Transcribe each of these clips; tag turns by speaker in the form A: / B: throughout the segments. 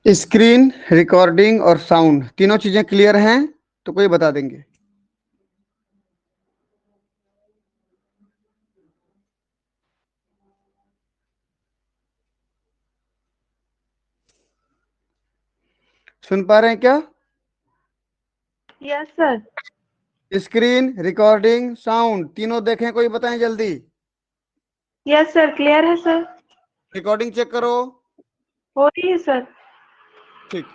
A: Screen, recording और sound तीनों चीजें क्लियर हैं तो कोई बता देंगे। सुन पा रहे हैं क्या?
B: Yes sir.
A: Screen, recording, sound तीनों देखें, कोई बताएं जल्दी।
B: यस सर, क्लियर है सर।
A: रिकॉर्डिंग चेक करो।
B: हो रही है सर।
A: ठीक।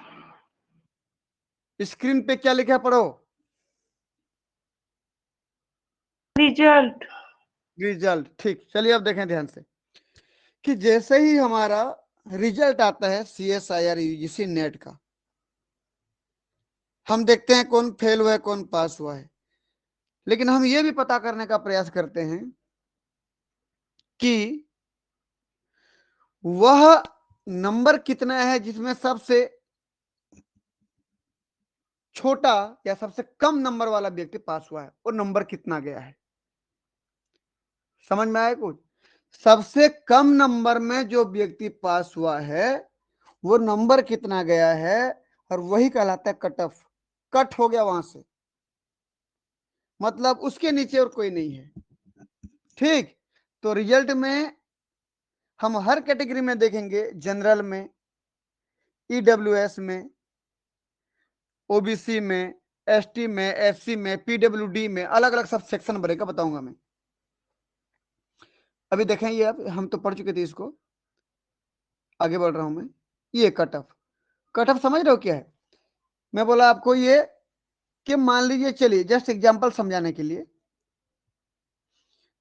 A: स्क्रीन पे क्या लिखा है पढ़ो।
B: रिजल्ट।
A: रिजल्ट। ठीक, चलिए अब देखें ध्यान से कि जैसे ही हमारा रिजल्ट आता है CSIR UGC नेट का, हम देखते हैं कौन फेल हुआ है कौन पास हुआ है, लेकिन हम ये भी पता करने का प्रयास करते हैं कि वह नंबर कितना है जिसमें सबसे छोटा या सबसे कम नंबर वाला व्यक्ति पास हुआ है, वो नंबर कितना गया है। समझ में आया कुछ? सबसे कम नंबर में जो व्यक्ति पास हुआ है वो नंबर कितना गया है, और वही कहलाता है कट ऑफ। कट हो गया वहां से, मतलब उसके नीचे और कोई नहीं है। ठीक, तो रिजल्ट में हम हर कैटेगरी में देखेंगे, जनरल में, EWS में, OBC में, ST में, SC में, PWD में, अलग अलग सब सेक्शन बनेगा, बताऊंगा मैं। अभी देखें, ये अब हम तो पढ़ चुके थे इसको, आगे बढ़ रहा हूं मैं। ये कट ऑफ, कट ऑफ समझ रहे हो क्या है? मैं बोला आपको ये कि मान लीजिए, चलिए जस्ट एग्जांपल समझाने के लिए,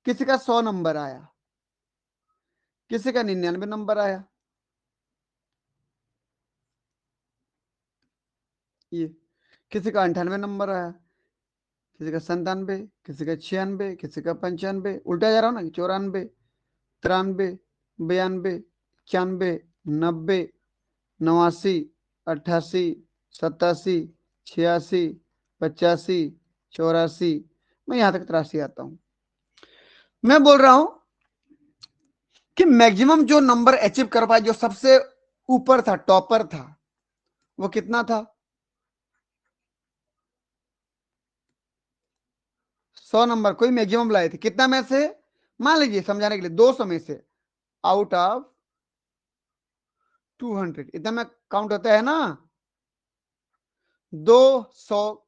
A: किसी का 100 नंबर आया, किसी का 99 नंबर आया, ये किसी का 98 नंबर आया, किसी का 97, किसी का 96, किसी का 95, उल्टा जा रहा हूं ना, 94, 93, 92, 91, 90, 89, 88, 87, 86, 85, 84, मैं यहां तक 83 आता हूं। मैं बोल रहा हूं कि मैक्सिमम जो नंबर अचीव कर पाए, जो सबसे ऊपर था, टॉपर था, वो कितना था? 100 नंबर कोई मैक्सिमम लाए थे, कितना में से? मान लीजिए समझाने के लिए 200 में से, आउट ऑफ 200, इतना में काउंट होता है ना। 200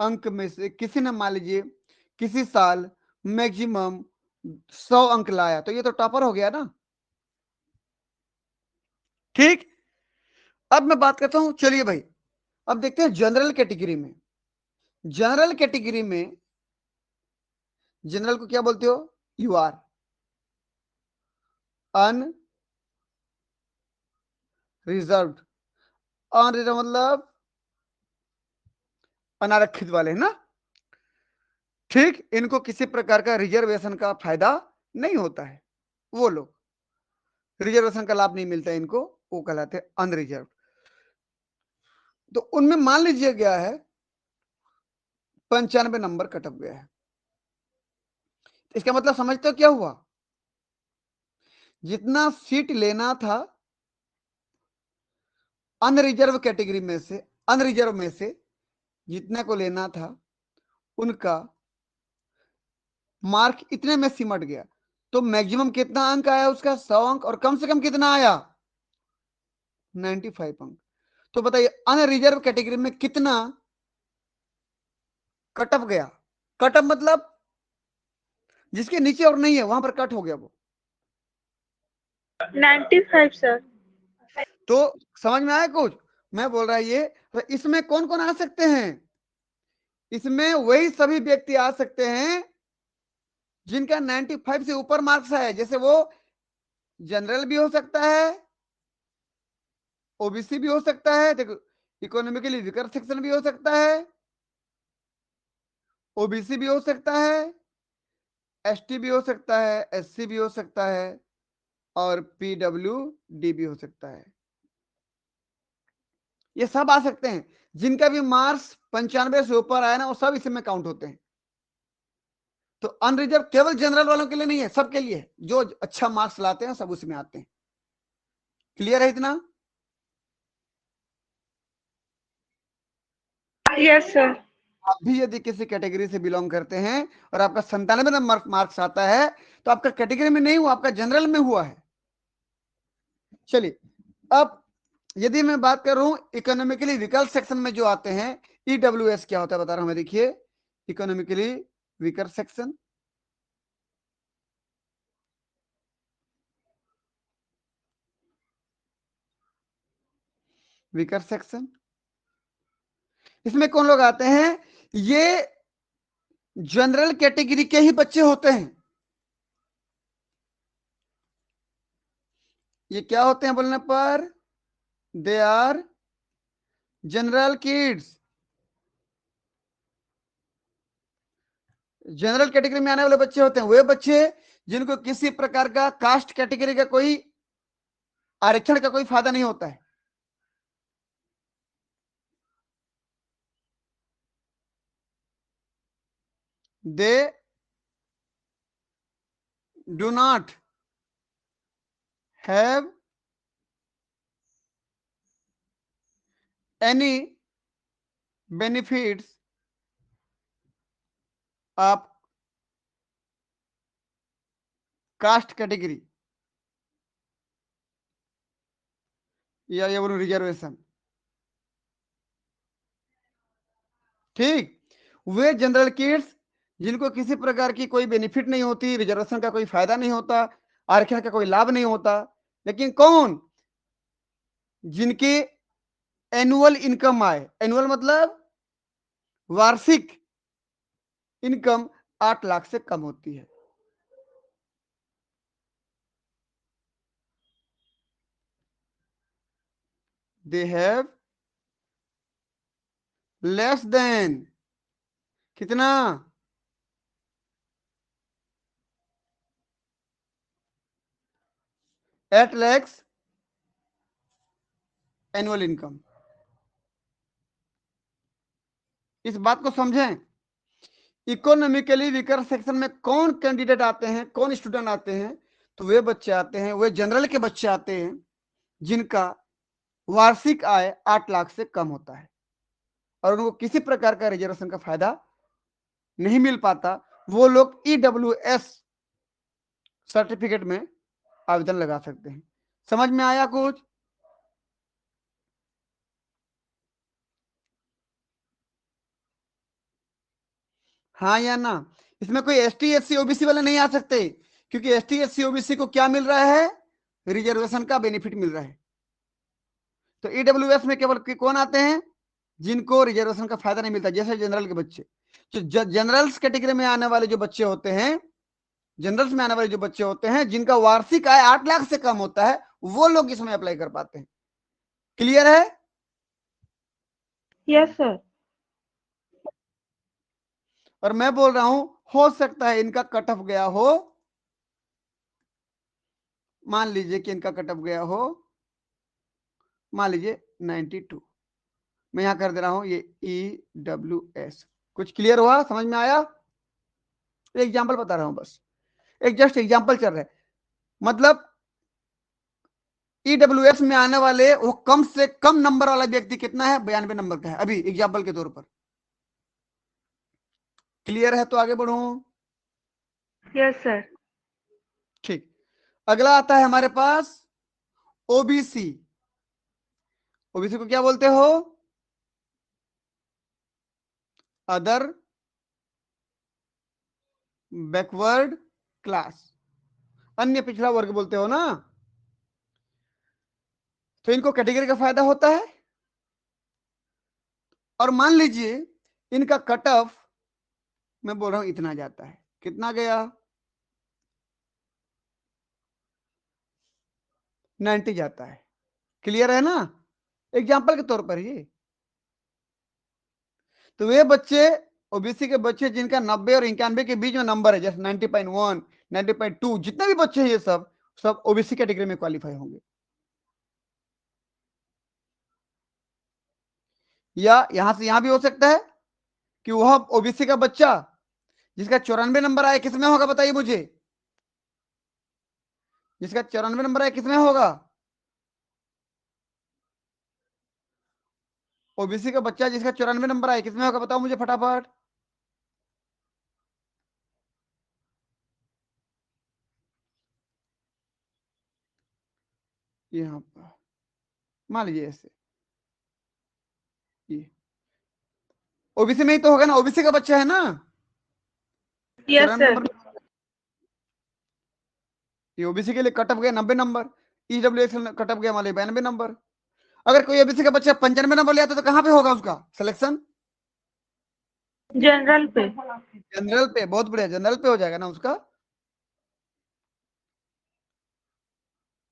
A: अंक में से किसी ने मान लीजिए किसी साल मैक्सिमम 100 अंक लाया, तो ये तो टॉपर हो गया ना। ठीक, अब मैं बात करता हूं, चलिए भाई अब देखते हैं जनरल कैटेगरी में। जनरल कैटेगरी में, जनरल को क्या बोलते हो? You are unreserved. अनरिजर्व मतलब अनारक्षित वाले ना। ठीक, इनको किसी प्रकार का रिजर्वेशन का फायदा नहीं होता है, वो लोग रिजर्वेशन का लाभ नहीं मिलता है इनको, वो कहलाते हैं अनरिजर्व। तो उनमें मान लीजिए गया है 95 नंबर कट ऑफ गया है, इसका मतलब समझते हो क्या हुआ? जितना सीट लेना था अनरिजर्व कैटेगरी में से, अनरिजर्व में से जितने को लेना था, उनका मार्क इतने में सिमट गया। तो मैक्सिमम कितना अंक आया उसका? 100 अंक, और कम से कम कितना आया? 95 अंक। तो बताइए अनरिजर्व कैटेगरी में कितना कट ऑफ गया? कट ऑफ मतलब जिसके नीचे और नहीं है वहां पर कट हो गया वो।
B: 95 सर।
A: तो समझ में आया कुछ? मैं बोल रहा ये, तो इसमें कौन कौन आ सकते हैं? इसमें वही सभी व्यक्ति आ सकते हैं जिनका 95 से ऊपर मार्क्स है। जैसे वो जनरल भी हो सकता है, OBC भी हो सकता है, देखो इकोनॉमिकली वीकर सेक्शन भी हो सकता है, OBC भी हो सकता है, ST भी हो सकता है, SC भी हो सकता है, और PWD भी हो सकता है। ये सब आ सकते हैं। जिनका भी मार्क्स 95 से ऊपर आया ना, वो सब इसमें काउंट होते हैं। तो अनरिजर्व केवल जनरल वालों के लिए नहीं है, सबके लिए, जो अच्छा मार्क्स लाते हैं सब उसमें आते हैं। क्लियर है इतना?
B: Yes sir.
A: आप भी यदि किसी कैटेगरी से बिलोंग करते हैं और आपका 97 नंबर मार्क्स आता है तो आपका कैटेगरी में नहीं हुआ, आपका जनरल में हुआ है। चलिए, अब यदि मैं बात कर रहा हूं इकोनॉमिकली वीकर सेक्शन में जो आते हैं, ईडब्ल्यूएस क्या होता है बता रहा हूं मैं। देखिए, economically weaker section, weaker section, इसमें कौन लोग आते हैं? ये जनरल कैटेगरी के ही बच्चे होते हैं। ये क्या होते हैं बोलने पर? They are general kids. General category में आने वाले बच्चे होते हैं वे बच्चे जिनको किसी प्रकार का कास्ट कैटेगरी का कोई आरक्षण का कोई फायदा नहीं होता है। They do not have any benefits of caste category, या ये बोलूं रिजर्वेशन। ठीक, वे जनरल किड्स जिनको किसी प्रकार की कोई बेनिफिट नहीं होती, रिजर्वेशन का कोई फायदा नहीं होता, आरक्षण का कोई लाभ नहीं होता, लेकिन कौन? जिनकी एनुअल इनकम आए, एनुअल मतलब वार्षिक इनकम 8 लाख से कम होती है। दे हैव लेस देन कितना? 8 lakhs एनुअल इनकम। इस बात को समझें, इकोनॉमिकली वीकर सेक्शन में कौन कैंडिडेट आते हैं, कौन स्टूडेंट आते हैं? तो वे बच्चे आते हैं, वे जनरल के बच्चे आते हैं जिनका वार्षिक आय 8 लाख से कम होता है और उनको किसी प्रकार का रिजर्वेशन का फायदा नहीं मिल पाता। वो लोग ईडब्ल्यूएस सर्टिफिकेट में आवेदन लगा सकते हैं। समझ में आया कुछ? हाँ या ना? इसमें कोई एसटी एससी ओबीसी वाले नहीं आ सकते, क्योंकि एसटी एससी ओबीसी को क्या मिल रहा है? रिजर्वेशन का बेनिफिट मिल रहा है। तो ईडब्ल्यूएस में केवल कौन आते हैं? जिनको रिजर्वेशन का फायदा नहीं मिलता, जैसे जनरल के बच्चे। तो जनरल्स कैटेगरी में आने वाले जो बच्चे होते हैं, जनरल्स में आने वाले जो बच्चे होते हैं जिनका वार्षिक आय 8 लाख से कम होता है, वो लोग इसमें अप्लाई कर पाते हैं। क्लियर है?
B: Yes sir.
A: और मैं बोल रहा हूं, हो सकता है इनका कट ऑफ गया हो, मान लीजिए कि इनका कट ऑफ गया हो, मान लीजिए 92। मैं यहां कर दे रहा हूं ये ईडब्ल्यूएस। कुछ क्लियर हुआ, समझ में आया? एग्जाम्पल बता रहा हूं, बस एक जस्ट एग्जाम्पल चल रहा है। मतलब ईडब्ल्यूएस में आने वाले वो कम से कम नंबर वाला व्यक्ति कितना है? 92 नंबर का है, अभी एग्जाम्पल के तौर पर। क्लियर है? तो आगे बढ़ू।
B: Yes sir.
A: ठीक, अगला आता है हमारे पास ओबीसी। ओबीसी को क्या बोलते हो? अदर बैकवर्ड क्लास, अन्य पिछड़ा वर्ग बोलते हो ना। तो इनको कैटेगरी का फायदा होता है, और मान लीजिए इनका कट ऑफ, मैं बोल रहा हूं इतना जाता है, कितना गया? 90 जाता है। क्लियर है ना? एग्जाम्पल के तौर पर ये। तो वे बच्चे, ओबीसी के बच्चे जिनका 90 और 91 के बीच में नंबर है, जैसे 90.1, 90.2, जितने भी बच्चे हैं ये सब सब ओबीसी कैटेगरी में क्वालिफाई होंगे। या यहां से यहां भी हो सकता है कि वह ओबीसी का बच्चा जिसका 94 नंबर आए, किसमें होगा बताइए मुझे? जिसका 94 नंबर आए किसमें होगा? ओबीसी का बच्चा जिसका 94 नंबर आए किसमें होगा बताओ मुझे फटाफट। यहाँ पर मान लीजिए ऐसे, ये ओबीसी में ही तो होगा ना, ओबीसी का बच्चा है ना,
B: यस
A: 94
B: सर।
A: नंबर। ये ओबीसी के लिए कटअप गया 90 नंबर, ईडब्ल्यूएस कटअप गया मान लीजिए 92 नंबर। अगर कोई ओबीसी का बच्चा 95 नंबर लिया तो कहाँ पे होगा उसका सिलेक्शन?
B: जनरल पे।
A: जनरल पे। बहुत बढ़िया, जनरल पे हो जाएगा ना उसका।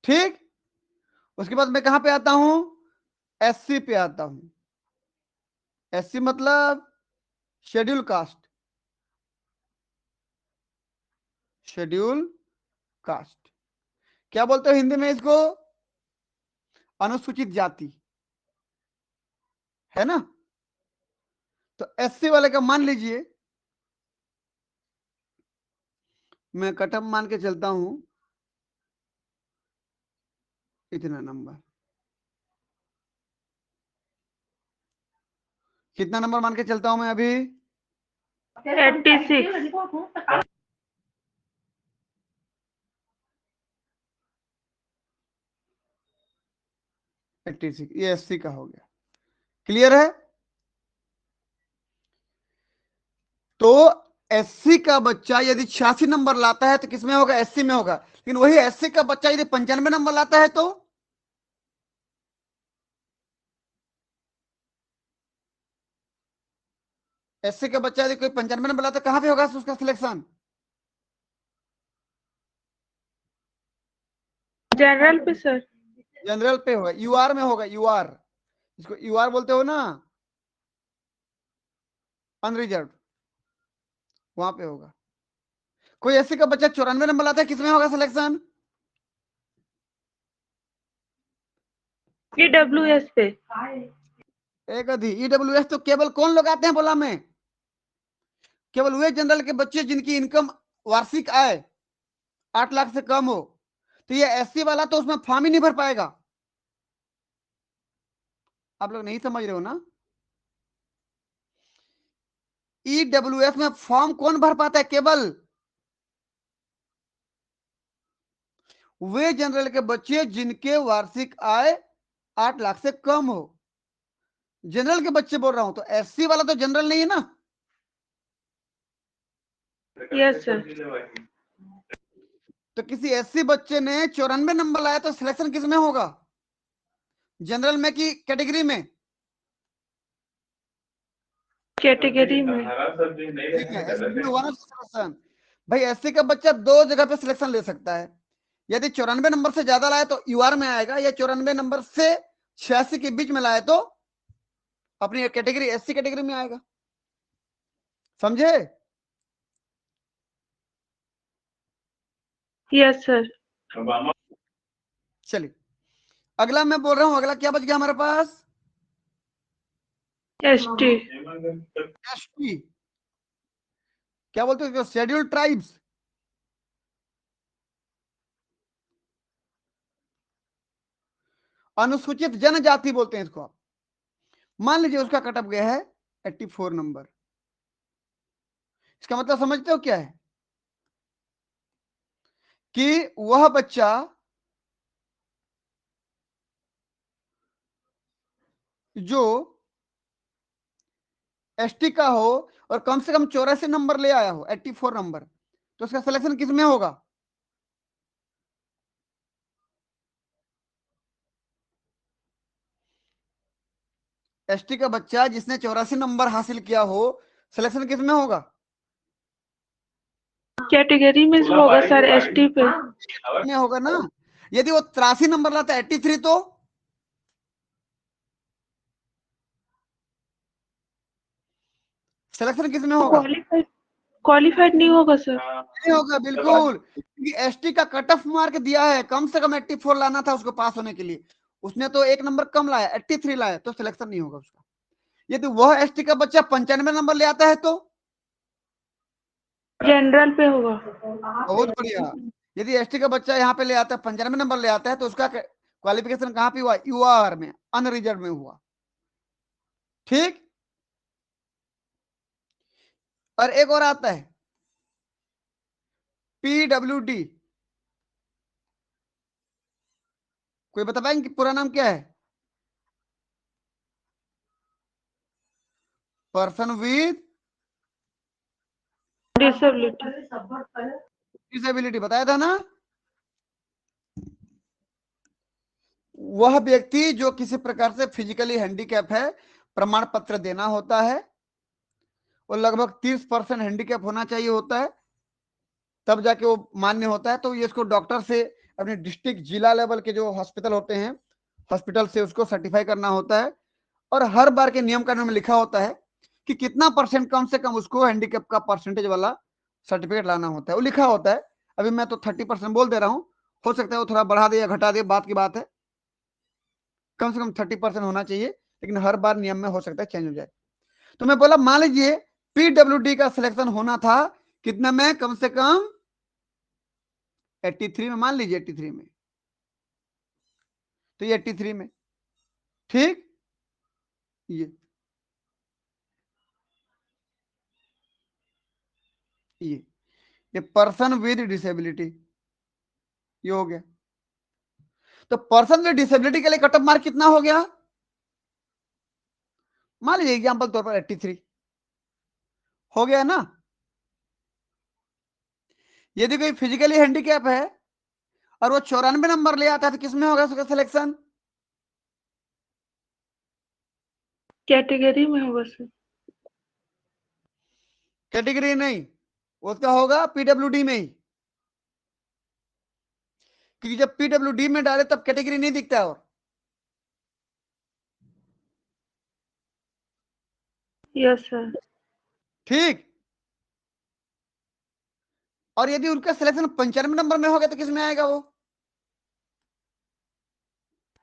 A: ठीक। उसके बाद मैं कहां पे आता हूं? एससी पे आता हूं। एससी मतलब शेड्यूल कास्ट। शेड्यूल कास्ट क्या बोलते हो हिंदी में इसको? अनुसूचित जाति, है ना। तो एससी वाले का मान लीजिए, मैं कटअप मान के चलता हूं इतना नंबर। कितना नंबर मान के चलता हूं मैं अभी?
B: 86।
A: 86, ये एससी का हो गया। क्लियर है? तो एससी का बच्चा यदि 86 नंबर लाता है तो किसमें होगा? एससी में होगा। लेकिन वही एससी का बच्चा यदि 95 नंबर लाता है तो एससी का बच्चा यदि कोई 95 नंबर लाता है कहां पे होगा उसका सिलेक्शन?
B: जनरल पे सर।
A: जनरल पे होगा, यूआर में होगा, यूआर। इसको यूआर बोलते हो ना, अनरिजर्व, वहां पे होगा। कोई एससी का बच्चा 94 नंबर लाता है किसमें होगा सिलेक्शन?
B: ईडब्ल्यूएस पे।
A: एक अधि ईडब्ल्यूएस तो केवल कौन लोग आते हैं बोला मैं? केवल वे जनरल के बच्चे जिनकी इनकम वार्षिक आय 8 लाख से कम हो। तो ये एससी वाला तो उसमें फॉर्म ही नहीं भर पाएगा। आप लोग नहीं समझ रहे हो ना। ईडब्ल्यूएस में फॉर्म कौन भर पाता है? केवल वे जनरल के बच्चे जिनके वार्षिक आय 8 लाख से कम हो। जनरल के बच्चे बोल रहा हूं, तो एससी वाला तो जनरल नहीं है ना।
B: Yes sir.
A: तो किसी एससी बच्चे ने 94 नंबर लाया तो सिलेक्शन किस में होगा? जनरल में कि कैटेगरी में?
B: कैटेगरी में।
A: ठीक है, एससी में हुआ ना सिलेक्शन। भाई एससी का बच्चा दो जगह पे सिलेक्शन ले सकता है। यदि 94 नंबर से ज्यादा लाए तो यूआर में आएगा, या 94 नंबर से 86 के बीच में लाए तो अपनी कैटेगरी एससी कैटेगरी में आएगा। समझे?
B: Yes sir.
A: चलिए अगला मैं बोल रहा हूं, अगला क्या बच गया हमारे पास?
B: एसटी।
A: एसटी। क्या बोलते हो? Scheduled tribes. अनुसूचित जनजाति बोलते हैं इसको। मान लीजिए उसका कटअप गया है 84 नंबर। इसका मतलब समझते हो क्या है? कि वह बच्चा जो एसटी का हो और कम से कम 84 नंबर ले आया हो, 84 नंबर, तो उसका सिलेक्शन किस में होगा? एसटी का बच्चा जिसने 84 नंबर हासिल किया हो, सिलेक्शन किस में होगा?
B: कैटेगरी में होगा सर, एसटी पे।
A: में होगा ना। यदि वो 83 नंबर लाता है 83 तो सिलेक्शन किस में होगा?
B: क्वालिफाइड क्वालिफाइड नहीं होगा सर।
A: नहीं होगा बिल्कुल, क्योंकि एसटी का कट ऑफ मार्क दिया है, कम से कम 84 लाना था उसको पास होने के लिए। उसने तो एक नंबर कम लाया, 83 लाया, तो सिलेक्शन नहीं होगा उसका। यदि वह एसटी का बच्चा 95 नंबर ले आता है तो
B: जनरल पे होगा।
A: बहुत बढ़िया। यदि एसटी का बच्चा यहाँ पे ले आता है 95 नंबर ले आता है तो उसका क्वालिफिकेशन कहाँ पे हुआ? यूआर में, अनरिजर्व में हुआ। ठीक। और एक और आता है PWD, कोई बता पाएंगे पूरा नाम क्या है? Person with
B: disability.
A: डिसेबिलिटी, बताया था ना। वह व्यक्ति जो किसी प्रकार से फिजिकली हैंडीकैप है, प्रमाण पत्र देना होता है, वो लगभग 30% हैंडीकैप होना चाहिए होता है, तब जाके वो मान्य होता है। तो ये इसको डॉक्टर से, अपने डिस्ट्रिक्ट जिला लेवल के जो हॉस्पिटल होते हैं, हॉस्पिटल से उसको सर्टिफाई करना होता है। और हर बार के नियम कानून में लिखा होता है कि कितना परसेंट कम से कम उसको हैंडीकैप का परसेंटेज वाला सर्टिफिकेट लाना होता है, वो लिखा होता है। अभी मैं तो 30% बोल दे रहा हूँ, हो सकता है वो थोड़ा बढ़ा दे या घटा दे, बात की बात है। कम से कम 30% होना चाहिए, लेकिन हर बार नियम में हो सकता है चेंज हो जाए। तो मैं बोला मान लीजिए PWD का सिलेक्शन होना था कितना में, कम से कम 83 में, मान लीजिए 83 में, तो ये 83 में, ठीक। ये ये पर्सन विद डिसेबिलिटी, ये हो गया। तो पर्सन विद डिसेबिलिटी के लिए कट ऑफ मार्क कितना हो गया? मान लीजिए एग्जांपल तौर पर 83 हो गया ना। यदि कोई फिजिकली हैंडीकैप है और वो 94 नंबर ले आता है, तो किसमें होगा उसका सिलेक्शन?
B: कैटेगरी में होगा सर।
A: कैटेगरी नहीं, उसका होगा PWD में ही, क्योंकि जब PWD में डाले तब कैटेगरी नहीं दिखता है। और
B: यस सर।
A: ठीक। और यदि उनका सिलेक्शन 95 नंबर में हो गया तो किस में आएगा वो?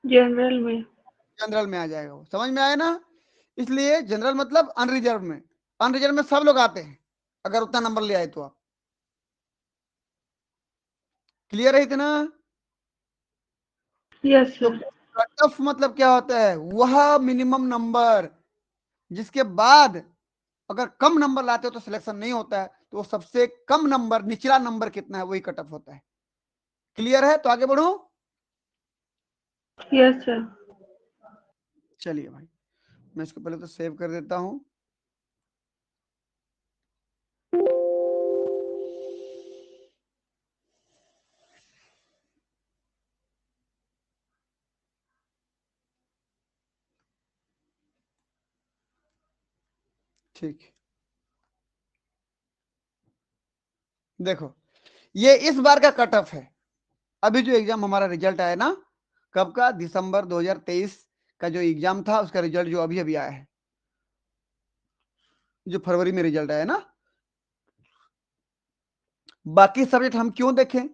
B: जनरल में।
A: जनरल में आ जाएगा वो, समझ में आया ना। इसलिए जनरल मतलब अनरिजर्व में, अनरिजर्व में सब लोग आते हैं अगर उतना नंबर ले आए तो। आप क्लियर है इतना?
B: यस
A: तो
B: सर।
A: कट ऑफ मतलब क्या होता है? वह मिनिमम नंबर जिसके बाद अगर कम नंबर लाते हो तो सिलेक्शन नहीं होता है, तो वो सबसे कम नंबर, निचला नंबर कितना है वही कट ऑफ होता है। क्लियर है? तो आगे बढ़ो।
B: Yes sir.
A: चलिए भाई, मैं इसको पहले तो सेव कर देता हूं। ठीक, देखो ये इस बार का कट ऑफ है। अभी जो एग्जाम हमारा रिजल्ट आया ना, कब का? दिसंबर 2023 का जो एग्जाम था, उसका रिजल्ट जो अभी अभी आया है, जो फरवरी में रिजल्ट आया ना। बाकी सब्जेक्ट हम क्यों देखें?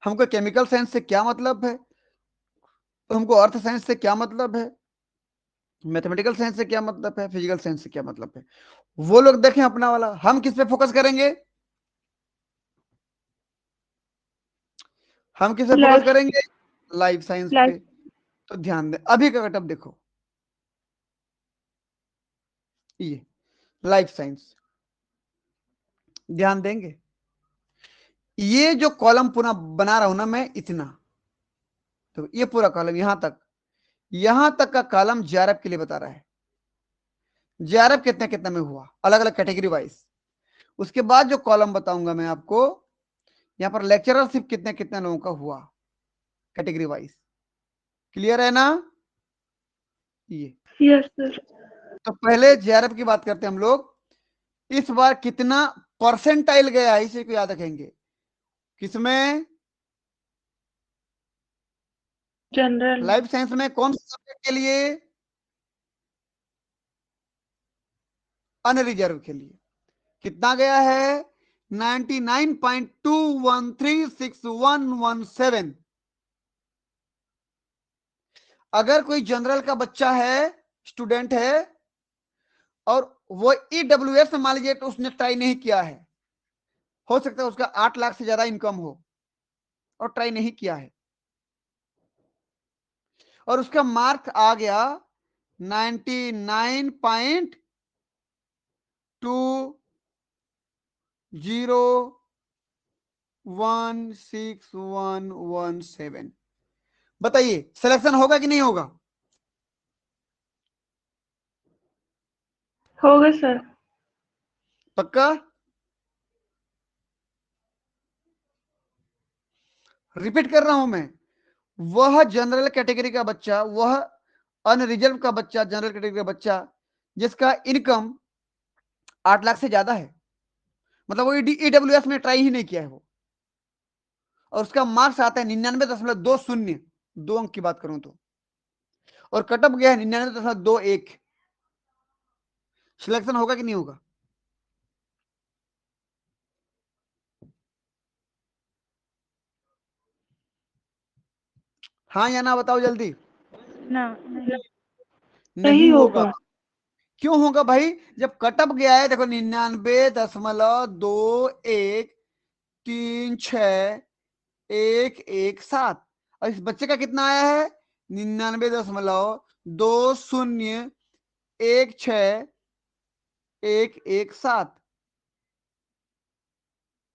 A: हमको केमिकल साइंस से क्या मतलब है, तो हमको अर्थ साइंस से क्या मतलब है, मैथमेटिकल साइंस से क्या मतलब है, फिजिकल साइंस से क्या मतलब है, वो लोग देखें अपना वाला। हम किस पे फोकस करेंगे? हम किस पे फोकस
B: लाइफ।
A: करेंगे? लाइफ साइंस पे।
B: लाइफ।
A: तो ध्यान दें, अभी का कटअप देखो, ये लाइफ साइंस, ध्यान देंगे। ये जो कॉलम पूरा बना रहा हूं ना मैं, इतना, तो ये पूरा कॉलम यहां तक का कॉलम JRF के लिए बता रहा है। JRF कितने कितने में हुआ, अलग अलग कैटेगरी वाइज। उसके बाद जो कॉलम बताऊंगा मैं आपको, यहां पर लेक्चररशिप कितने कितने लोगों का हुआ कैटेगरी वाइज। क्लियर है ना? ये
B: यस सर।
A: तो पहले JRF की बात करते हैं हम लोग। इस बार कितना परसेंटाइल गया है, इसी को याद रखेंगे। किसमें?
B: जनरल में।
A: लाइफ साइंस में। कौन से सब्जेक्ट के लिए? अनरिजर्व के लिए। कितना गया है? 99.213617। अगर कोई जनरल का बच्चा है, स्टूडेंट है, और वो EWS में मान लीजिए तो उसने ट्राई नहीं किया है, हो सकता है उसका 8 लाख से ज्यादा इनकम हो और ट्राई नहीं किया है, और उसका मार्क आ गया 99.2016117। बताइए सिलेक्शन होगा कि नहीं होगा?
B: होगा सर।
A: पक्का? रिपीट कर रहा हूं मैं, वह जनरल कैटेगरी का बच्चा, वह अनरिजर्व का बच्चा, जनरल कैटेगरी का बच्चा जिसका इनकम 8 लाख से ज्यादा है, मतलब वो ईडब्ल्यूएस में ट्राई ही नहीं किया है वो, और उसका मार्क्स आता है 99.20, 2 अंक की बात करूं तो, और कटअप गया है 99.21। सिलेक्शन होगा कि नहीं होगा? हाँ या ना बताओ जल्दी।
C: ना नहीं।
A: नहीं होगा।
B: होगा।
A: क्यों होगा भाई? जब कटअप गया है, देखो 99.2137 और इस बच्चे का कितना आया है? 99.201617।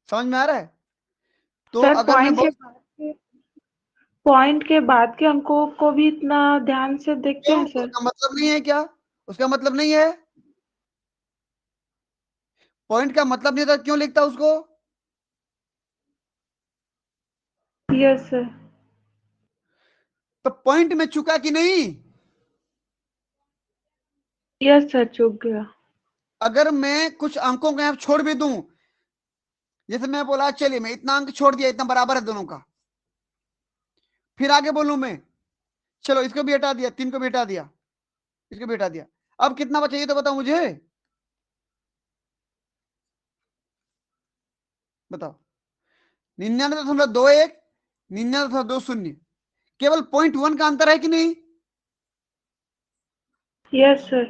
A: समझ में आ रहा है? तो
B: सर
A: अगर मैं बहुत
B: पॉइंट के बाद के अंकों को भी इतना ध्यान से देखते
A: क्यों,
B: हैं सर?
A: उसका मतलब नहीं है क्या? उसका मतलब नहीं है? पॉइंट का मतलब नहीं था, क्यों लिखता उसको?
B: Yes sir.
A: तो पॉइंट में चुका कि नहीं?
B: यस सर, चूक गया।
A: अगर मैं कुछ अंकों को यहां छोड़ भी दूं, जैसे मैं बोला चलिए मैं इतना अंक छोड़ दिया, इतना बराबर है दोनों का, फिर आगे बोलूं मैं चलो इसको भी हटा दिया, 3 को भी हटा दिया, इसको भी हटा दिया, अब कितना बचा ये तो बताओ मुझे, बताओ। 99.21, 99.20, केवल 0.1 का अंतर है कि नहीं?
B: Yes sir.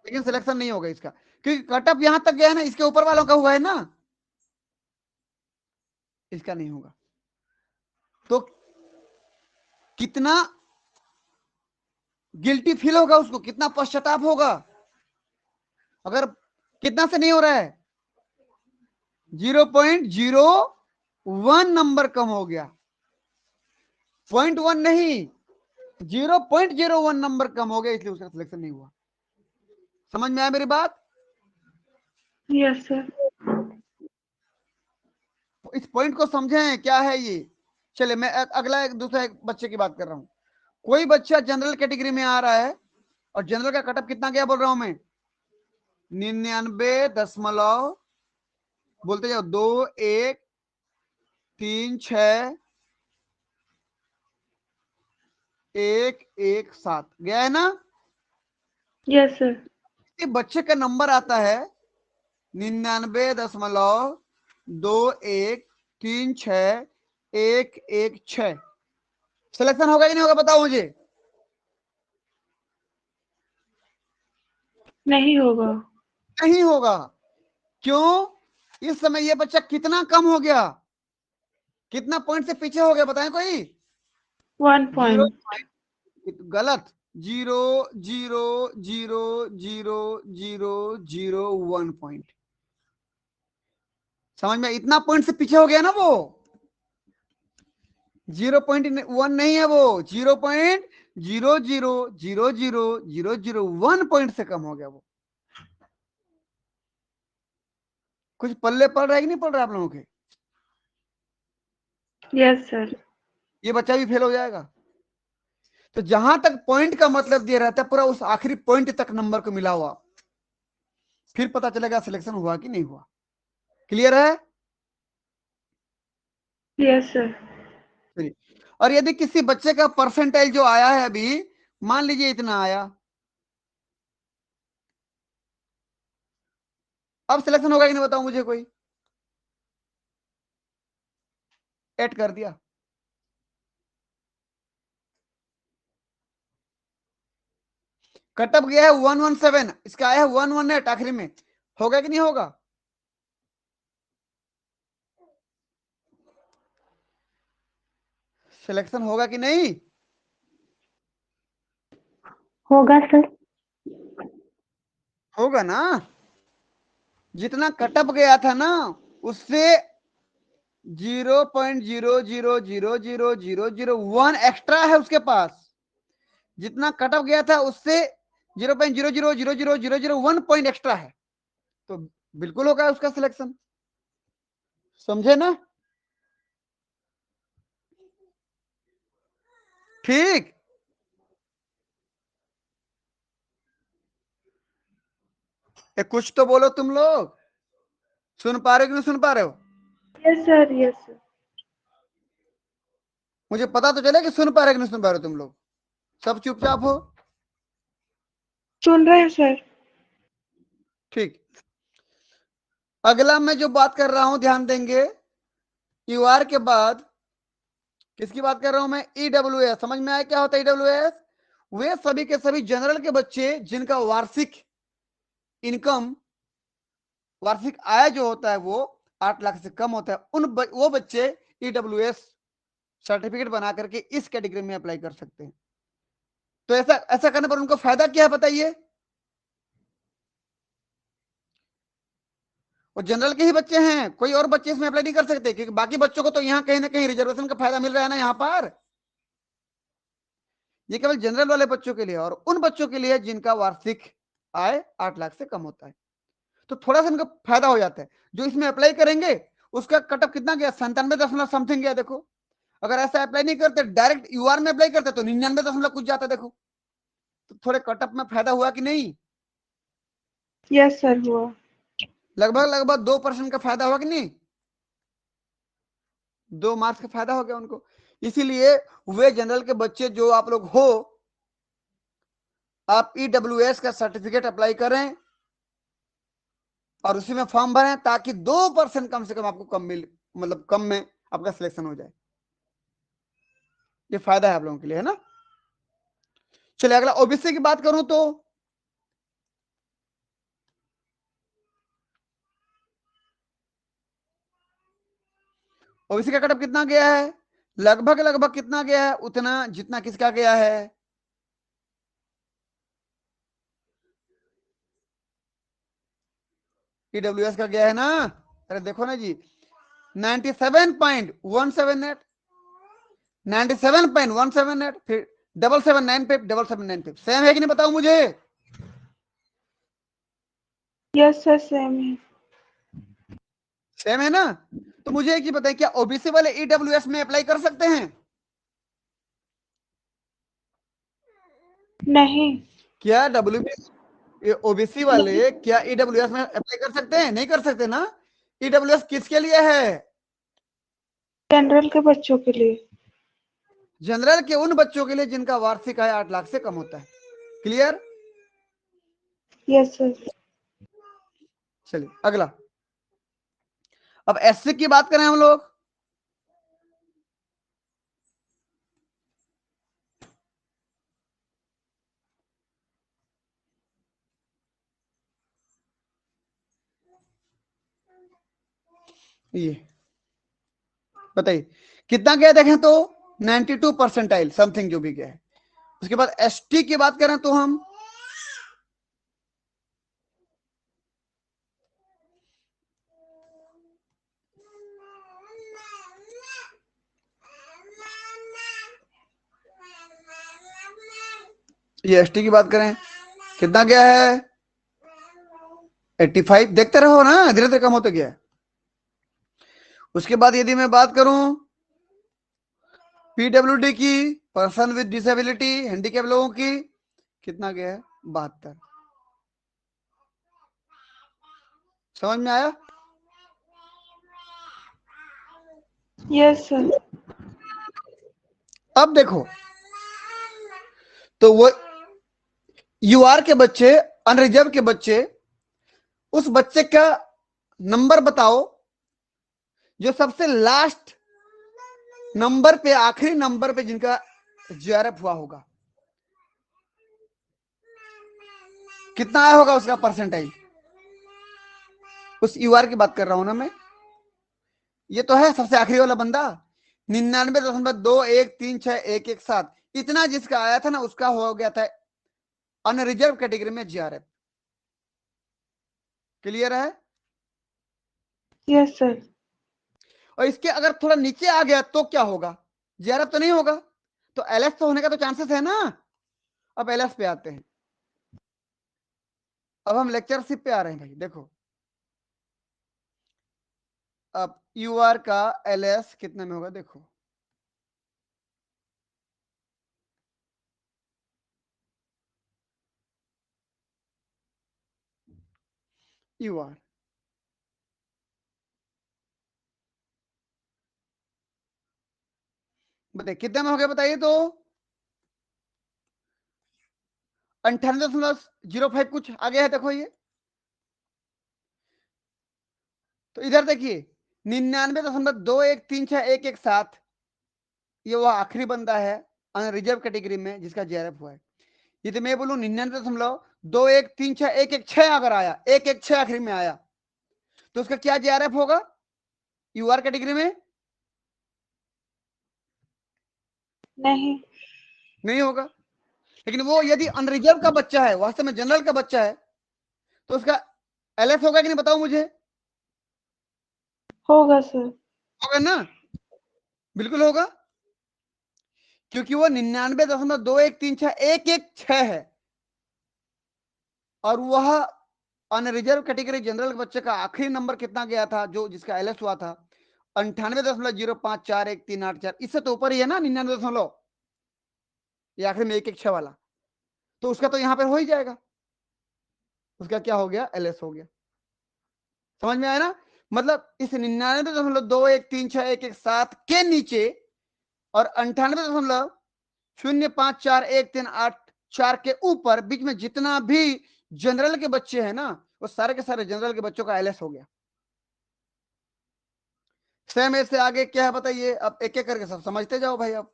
A: लेकिन सिलेक्शन नहीं होगा इसका, क्योंकि कटअप यहां तक गया है ना, इसके ऊपर वालों का हुआ है ना, इसका नहीं होगा। तो कितना गिल्टी फील होगा उसको, कितना पश्चाताप होगा अगर कितना से नहीं हो रहा है, 0.01 नंबर कम हो गया, 0.1 नहीं, 0.01 नंबर कम हो गया, इसलिए उसका सिलेक्शन नहीं हुआ। समझ में आया मेरी बात?
B: Yes sir.
A: इस पॉइंट को समझें क्या है ये। चलिए मैं अगला एक दूसरा एक बच्चे की बात कर रहा हूं। कोई बच्चा जनरल कैटेगरी में आ रहा है और जनरल का कटअप कितना गया बोल रहा हूं मैं, 99 बोलते जाओ 2136 गया है ना?
B: Yes sir.
A: ये बच्चे का नंबर आता है 99.2136116। सिलेक्शन होगा कि नहीं होगा बताओ मुझे?
B: नहीं होगा।
A: नहीं होगा। क्यों? इस समय ये बच्चा कितना कम हो गया, कितना पॉइंट से पीछे हो गया बताएं कोई?
B: 1
A: जीरो।
B: पॉइंट।
A: गलत। 0.00000001 पॉइंट। समझ में? इतना पॉइंट से पीछे हो गया ना वो, 0.1 नहीं है वो, 0.00000001 पॉइंट से कम हो गया वो। कुछ पल्ले पड़ रहा है कि नहीं पड़ रहा है आप लोगों के?
B: Yes sir.
A: ये बच्चा भी फेल हो जाएगा। तो जहां तक पॉइंट का मतलब दिया रहता है, पूरा उस आखिरी पॉइंट तक नंबर को मिला हुआ, फिर पता चलेगा सिलेक्शन हुआ कि नहीं हुआ। क्लियर है?
B: Yes sir.
A: चलिए। और यदि किसी बच्चे का परसेंटाइल जो आया है अभी, मान लीजिए इतना आया, अब सिलेक्शन होगा कि नहीं बताओ मुझे कोई? 8 कर दिया, कटअप गया है 117, इसका आया है 118 आखिरी में, होगा कि नहीं होगा? सिलेक्शन होगा कि नहीं?
B: होगा सर।
A: होगा ना, जितना कटअप गया था ना उससे 0.0000001 एक्स्ट्रा है उसके पास। जितना कटअप गया था उससे 0.0000001 पॉइंट एक्स्ट्रा है, तो बिल्कुल होगा उसका सिलेक्शन। समझे ना? ठीक। कुछ तो बोलो तुम लोग, सुन पा रहे हो कि नहीं सुन पा रहे हो?
B: Yes sir, yes sir.
A: मुझे पता तो चले कि सुन पा रहे हो कि नहीं सुन पा रहे हो तुम लोग। सब चुपचाप हो।
B: सुन रहे हैं सर।
A: ठीक। अगला मैं जो बात कर रहा हूं ध्यान देंगे, यूआर के बाद किसकी बात कर रहा हूं मैं? ईडब्ल्यूएस। समझ में आया क्या होता है ईडब्ल्यूएस? वे सभी के सभी जनरल के बच्चे जिनका वार्षिक इनकम, वार्षिक आय जो होता है वो 8 लाख से कम होता है, वो बच्चे ईडब्ल्यूएस सर्टिफिकेट बना करके इस कैटेगरी में अप्लाई कर सकते हैं। तो ऐसा ऐसा करने पर उनको फायदा क्या है बताइए? वो जनरल के ही बच्चे हैं, कोई और बच्चे इसमें अप्लाई नहीं कर सकते, क्योंकि बाकी बच्चों को तो यहाँ कहीं ना कहीं रिजर्वेशन का फायदा मिल रहा है ना यहाँ पर। ये केवल जनरल वाले बच्चों के लिए और उन बच्चों के लिए जिनका वार्षिक आय 8 लाख से कम होता है, तो थोड़ा सा इनका फायदा हो जाता है। जो इसमें अप्लाई करेंगे उसका कटअप कितना गया? 97 समथिंग गया। देखो, अगर ऐसा अप्लाई नहीं करते, डायरेक्ट यूआर में अप्लाई करते तो 99 कुछ जाता। देखो, तो थोड़े कटअप में फायदा हुआ कि नहीं?
B: यस सर, हुआ।
A: लगभग लगभग 2% का फायदा हुआ कि नहीं? 2 मार्क्स का फायदा हो गया उनको। इसीलिए वे जनरल के बच्चे जो आप लोग हो, आप ईडब्ल्यूएस का सर्टिफिकेट अप्लाई करें और उसी में फॉर्म भरें, ताकि 2% कम से कम आपको कम मिल, मतलब कम में आपका सिलेक्शन हो जाए। ये फायदा है आप लोगों के लिए, है ना? चलिए अगला ओबीसी की बात करूं तो ओबीसी का कटअप कितना गया है? लगभग लगभग कितना गया है? उतना जितना किसका गया है? ईडब्ल्यूएस का गया है ना। अरे देखो ना जी, 97.178, 97.178, फिर 779 पे सेम है कि नहीं बताओ मुझे?
B: यस सर, सेम है।
A: सेम है ना? तो मुझे एक ही बताइए, क्या ओबीसी वाले ईडब्ल्यूएस में अप्लाई कर सकते हैं?
B: नहीं।
A: क्या डब्ल्यू ओबीसी वाले क्या ईडब्ल्यूएस में अप्लाई कर सकते हैं? नहीं कर सकते ना। ईडब्ल्यूएस किसके लिए है?
B: जनरल के बच्चों के लिए।
A: जनरल के उन बच्चों के लिए जिनका वार्षिक आय 8 लाख से कम होता है। क्लियर?
B: Yes sir.
A: चलिए अगला, अब एससी की बात करें हम लोग। ये बताइए कितना गया, देखें तो 92 परसेंटाइल समथिंग जो भी गया है। उसके बाद एसटी की बात करें तो हम ये एसटी की बात करें, कितना गया है? 85। देखते रहो ना, धीरे धीरे कम होते गया है। उसके बाद यदि मैं बात करूं पीडब्ल्यूडी की, पर्सन विद डिसेबिलिटी, हैंडीकैप लोगों की, कितना गया है? 72। समझ में आया?
B: Yes sir.
A: अब देखो, तो वो यूआर के बच्चे, अनरिजर्व के बच्चे, उस बच्चे का नंबर बताओ जो सबसे लास्ट नंबर पे, आखिरी नंबर पे जिनका जीआरएफ हुआ होगा, कितना आया होगा उसका परसेंटाइल? उस यूआर की बात कर रहा हूं ना मैं। ये तो है सबसे आखिरी वाला बंदा, 99.2136117, इतना जिसका आया था ना उसका हो गया था अनरिजर्व कैटेगरी में जीआरएफ। क्लियर है?
B: Yes sir.
A: और इसके अगर थोड़ा नीचे आ गया तो क्या होगा? जीआरएफ तो नहीं होगा, तो एलएस तो होने का तो चांसेस है ना। अब एलएस पे आते हैं, अब हम लेक्चरशिप पे आ रहे हैं भाई। देखो अब यूआर का एलएस कितने में होगा, देखो यूआर बताइए कितने में हो गया, बताइए तो 98.05 कुछ आ गया है, देखो ये। तो इधर देखिए 99.2136 ये वो आखिरी बंदा है अनरिजर्व कैटेगरी में जिसका जीआरएफ हुआ है। यदि मैं बोलूं 99.2136 अगर आया, 116 आखिरी में आया, तो उसका क्या जीआरएफ होगा यूआर कैटेगरी में? नहीं होगा। लेकिन वो यदि अनरिजर्व का बच्चा है, वास्तव में जनरल का बच्चा है, तो उसका एलएस होगा कि नहीं, बताओ मुझे।
B: होगा सर।
A: होगा ना, बिल्कुल होगा, क्योंकि वो 99.2136 है और वह अनरिजर्व कैटेगरी जनरल बच्चे का आखिरी नंबर कितना गया था, जो जिसका एलएस हुआ था 98.054138 इससे तो ऊपर ही है ना 99 ये आखिरी में 116 वाला, तो उसका तो यहां पर हो ही जाएगा, उसका क्या हो गया, एलएस हो गया। समझ में आया ना? मतलब इस 99.213617 के नीचे और 98.054138 के ऊपर बीच में जितना भी जनरल के बच्चे हैं ना, वो सारे के सारे जनरल के बच्चों का एलएस हो गया। सेम से आगे क्या है बताइए, अब एक एक करके सब समझते जाओ भाई। अब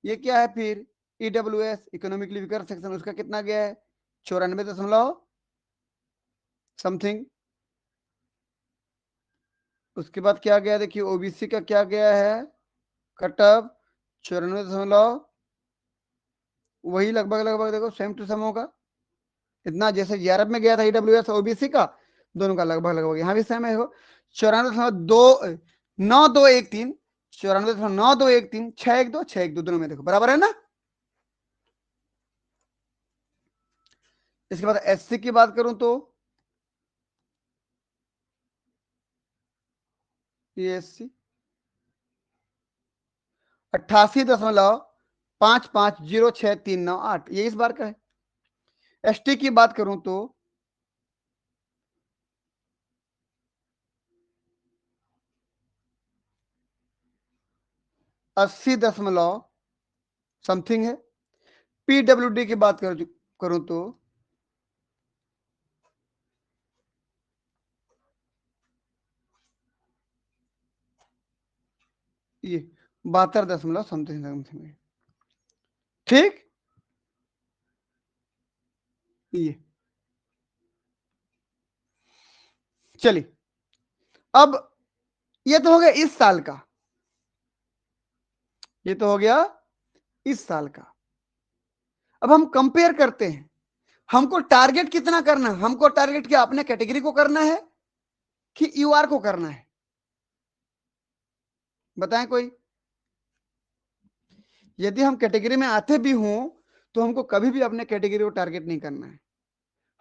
A: ये क्या है फिर, ईडब्ल्यूएस इकोनॉमिकली वीकर सेक्शन, उसका कितना गया है 94 समथिंग। उसके बाद क्या गया देखिए, ओबीसी का क्या गया है कट ऑफ 94 वही लगभग लगभग देखो सेम टू सेम होगा, इतना जैसे जीआरएफ में गया था ईडब्ल्यूएस ओबीसी का, दोनों का लगभग लगभग यहाँ भी सेम है। 94.9213 94.9213 612 दोनों में देखो बराबर है ना। इसके बाद एससी की बात करूं तो ये एससी 88.550638 ये इस बार का है। एसटी की बात करूं तो 80 समथिंग है। पीडब्ल्यूडी की बात करूं तो ये 72 समथिंग समथिंग, ठीक। ये चलिए, अब ये तो हो गया इस साल का, ये तो हो गया इस साल का। अब हम कंपेयर करते हैं, हमको टारगेट कितना करना है, हमको टारगेट क्या अपने कैटेगरी को करना है कि यूआर को करना है, बताएं कोई। यदि हम कैटेगरी में आते भी हों तो हमको कभी भी अपने कैटेगरी को टारगेट नहीं करना है,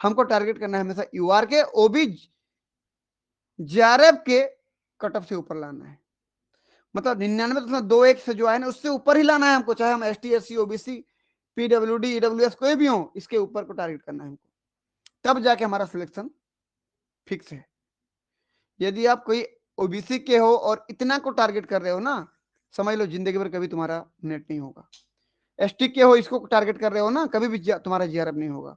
A: हमको टारगेट करना है हमेशा यूआर के, ओबी जीआरएफ के कट ऑफ से ऊपर लाना है। मतलब 99.21 से जो है ना उससे ऊपर ही लाना है हमको, चाहे हम ST SC OBC PWD EWS कोई भी हो, इसके ऊपर को टारगेट करना है हमको, तब जाके हमारा सिलेक्शन फिक्स है। यदि आप कोई ओबीसी के हो और इतना को टारगेट कर रहे हो ना, समझ लो जिंदगी भर कभी तुम्हारा नेट नहीं होगा। एसटी के हो इसको टारगेट कर रहे हो ना, कभी भी तुम्हारा जीआरएफ नहीं होगा।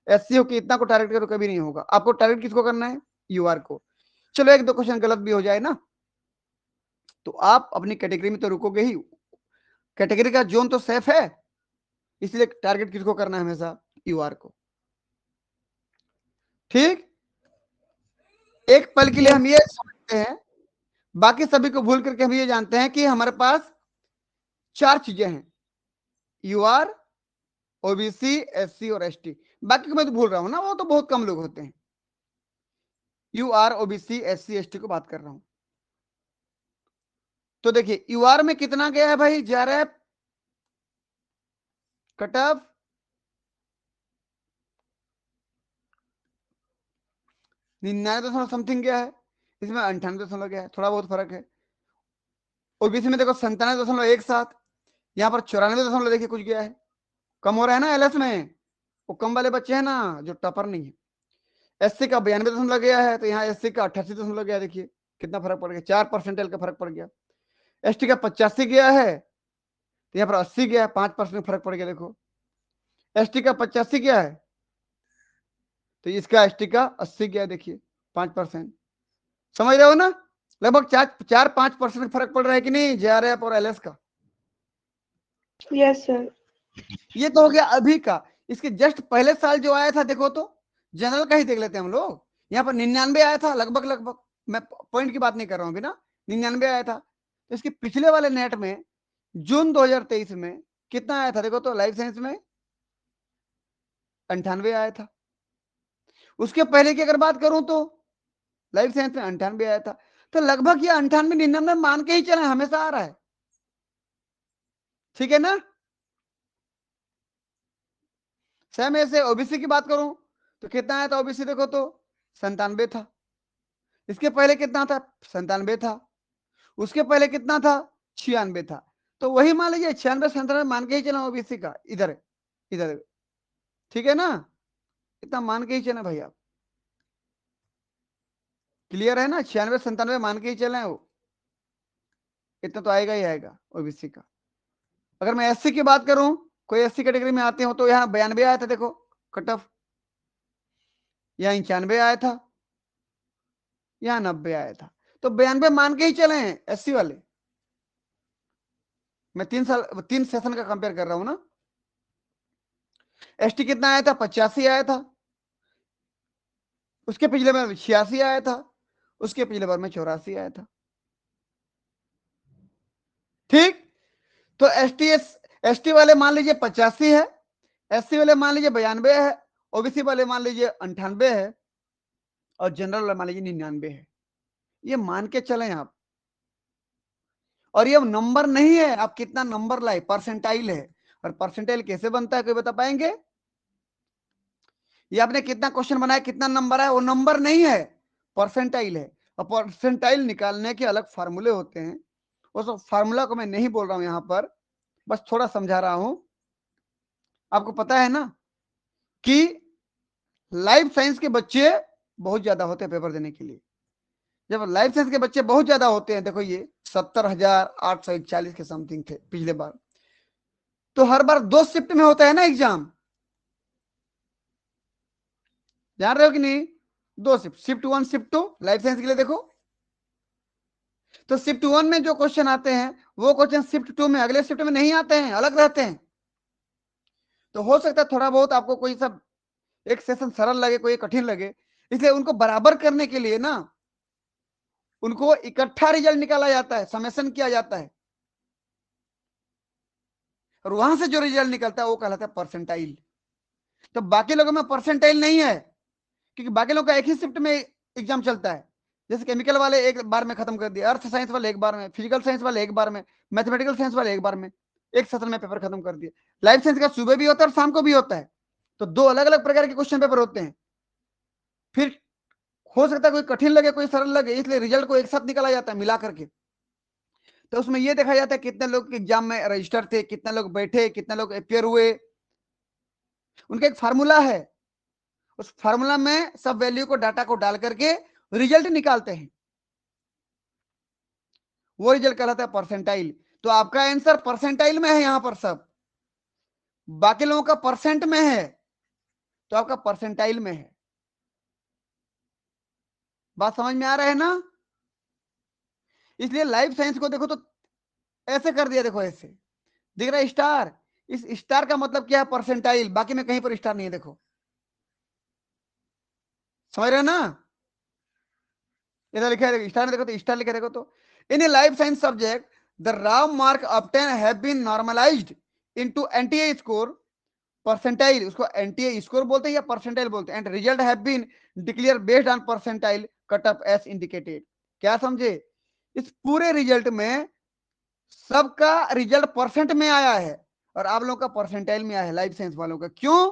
A: एससी हो कि इतना को टारगेट करो, कभी नहीं होगा। आपको टारगेट किसको करना है, यूआर को। चलो एक दो क्वेश्चन गलत भी हो जाए ना, तो आप अपनी कैटेगरी में तो रुकोगे ही, कैटेगरी का जोन तो सेफ है, इसलिए टारगेट किसको करना है हमेशा, यूआर को। ठीक, एक पल के लिए हम ये समझते हैं, बाकी सभी को भूल करके हम ये जानते हैं कि हमारे पास चार चीजें हैं, यूआर, ओबीसी, एससी और एसटी। बाकी को मैं तो भूल रहा हूं ना, वो तो बहुत कम लोग होते हैं। यूआर, ओबीसी, एससी, एसटी को बात कर रहा हूं। तो देखिए यूआर में कितना गया है भाई, जेआरएफ कट ऑफ 99 समथिंग गया है, इसमें 98 गया है, थोड़ा बहुत फर्क है। ओबीसी में देखो 97.17, यहाँ पर 94 देखिए कुछ गया है, कम हो रहा है ना एलएस में, वो कम वाले बच्चे हैं ना जो टॉपर नहीं है। एससी का 92 गया है, तो यहाँ एससी का 88 गया, देखिए कितना फर्क पड़ गया, 4% का फर्क पड़ गया। एसटी का 85 गया है, तो यहाँ पर 80 गया है, 5% फर्क पड़ गया। देखो एसटी का 85 गया है, तो इसका एसटी का 80 गया, देखिए 5%। समझ रहे हो ना, लगभग 4-5% फर्क पड़ रहा है कि नहीं जेआरएफ और एलएस का।
B: Yes sir.
A: ये तो हो गया अभी का। इसके जस्ट पहले साल जो आया था देखो तो, जनरल का ही देख लेते हैं हम लोग। यहाँ पर 99 आया था लगभग लगभग, मैं पॉइंट की बात नहीं कर रहा हूँ अभी ना, 99 आया था। तो इसके पिछले वाले नेट में जून 2023 में कितना आया था देखो तो, लाइफ साइंस में 98 आया था। उसके पहले की अगर बात करूं तो लाइफ साइंस में 98 आया था। तो लगभग ये 98-99 मान के ही चले, हमेशा आ रहा है, ठीक है ना। सेम ऐसे ओबीसी की बात करूं तो कितना आया था ओबीसी देखो तो, 97 था। इसके पहले कितना था, 97 था। उसके पहले कितना था, 96 था। तो वही मान लीजिए 96-97 मान के ही चला ओबीसी का, इधर इधर, ठीक है ना, इतना मान के ही चले भाई आप। क्लियर है ना, 96-97 मान के ही चले वो, इतना तो आएगा ही आएगा ओबीसी का। अगर मैं एससी की बात करूं, कोई एससी कैटेगरी में आते हो तो यहाँ 92 आया था देखो कट ऑफ, यहाँ 95 आया था, यहाँ 90 आया था। तो 92 मान के ही चले हैं एससी वाले। मैं 3 सेशन का कंपेयर कर रहा हूं ना। एसटी कितना आया था, 85 आया था। उसके पिछले बार 86 आया था। उसके पिछले बार में 84 आया था, ठीक। तो एसटी वाले मान लीजिए 85 है, एससी वाले मान लीजिए 92 है, ओबीसी वाले मान लीजिए 98 है, और जनरल वाले मान लीजिए 99 है। ये मान के चले आप। और ये नंबर नहीं है आप कितना नंबर लाए, परसेंटाइल है। और परसेंटाइल कैसे बनता है कोई बता पाएंगे? ये आपने कितना क्वेश्चन बनाया, कितना नंबर है, वो नंबर नहीं है, परसेंटाइल है। और परसेंटाइल निकालने के अलग फार्मूले होते हैं। उस फार्मूला को मैं नहीं बोल रहा हूं यहां पर, बस थोड़ा समझा रहा हूं। आपको पता है ना कि लाइफ साइंस के बच्चे बहुत ज्यादा होते हैं पेपर देने के लिए। जब लाइफ साइंस के बच्चे बहुत ज्यादा होते हैं, देखो ये 70,841 के समथिंग थे पिछले बार। तो हर बार 2 शिफ्ट में होता है ना एग्जाम, जान रहे हो कि नहीं? 2 shift, shift 1 shift 2 life science के लिए देखो। तो शिफ्ट 1 में जो क्वेश्चन आते हैं वो क्वेश्चन शिफ्ट 2 में, अगले शिफ्ट में नहीं आते हैं, अलग रहते हैं। तो हो सकता है थोड़ा बहुत आपको कोई सब एक सेशन सरल लगे, कोई कठिन लगे, इसलिए उनको बराबर करने के लिए ना उनको इकट्ठा रिजल्ट निकाला जाता है, समेशन किया जाता है, और वहां से जो रिजल्ट निकलता है वो कहलाता है परसेंटाइल। तो बाकी लोगों में परसेंटाइल नहीं है, क्योंकि बाकी लोगों का एक ही शिफ्ट में एग्जाम चलता है। जैसे केमिकल वाले एक बार में खत्म कर दिया, अर्थ साइंस वाले एक बार में, फिजिकल साइंस वाले एक बार में, मैथमेटिकल साइंस वाले एक बार में, एक सत्र में पेपर खत्म कर दिया। लाइफ साइंस का सुबह भी होता है और शाम को भी होता है, तो 2 अलग अलग प्रकार के क्वेश्चन पेपर होते हैं। फिर हो सकता है कोई कठिन लगे कोई सरल लगे, इसलिए रिजल्ट को एक साथ निकाला जाता है मिला करके। तो उसमें यह देखा जाता है कितने लोग एग्जाम में रजिस्टर थे, कितने लोग बैठे, कितने लोग अपियर हुए। उनका एक फार्मूला है, उस फार्मूला में सब वैल्यू को, डाटा को डाल करके रिजल्ट निकालते हैं, वो रिजल्ट कहलाता है परसेंटाइल। तो आपका आंसर परसेंटाइल में है यहां पर सब, बाकी लोगों का परसेंट में है, तो आपका परसेंटाइल में है। बात समझ में आ रहा है ना? इसलिए लाइफ साइंस को देखो तो ऐसे कर दिया, देखो ऐसे दिख रहा है स्टार, इस स्टार का मतलब क्या है, परसेंटाइल। बाकी में कहीं पर स्टार नहीं है, देखो समझ रहे हो ना, इधर लिखा है स्टार में देखो तो, स्टार लिखा देखो तो, in a life science subject the raw mark obtain have been normalized into NTA score percentile, उसको एनटीए स्कोर बोलते हैं या परसेंटाइल बोलते हैं, and result have been declare based on percentile cut off as indicated. क्या समझे? इस पूरे रिजल्ट में सबका रिजल्ट परसेंट में आया है और आप लोगों का परसेंटाइल में आया है, लाइफ साइंस वालों का। क्यों?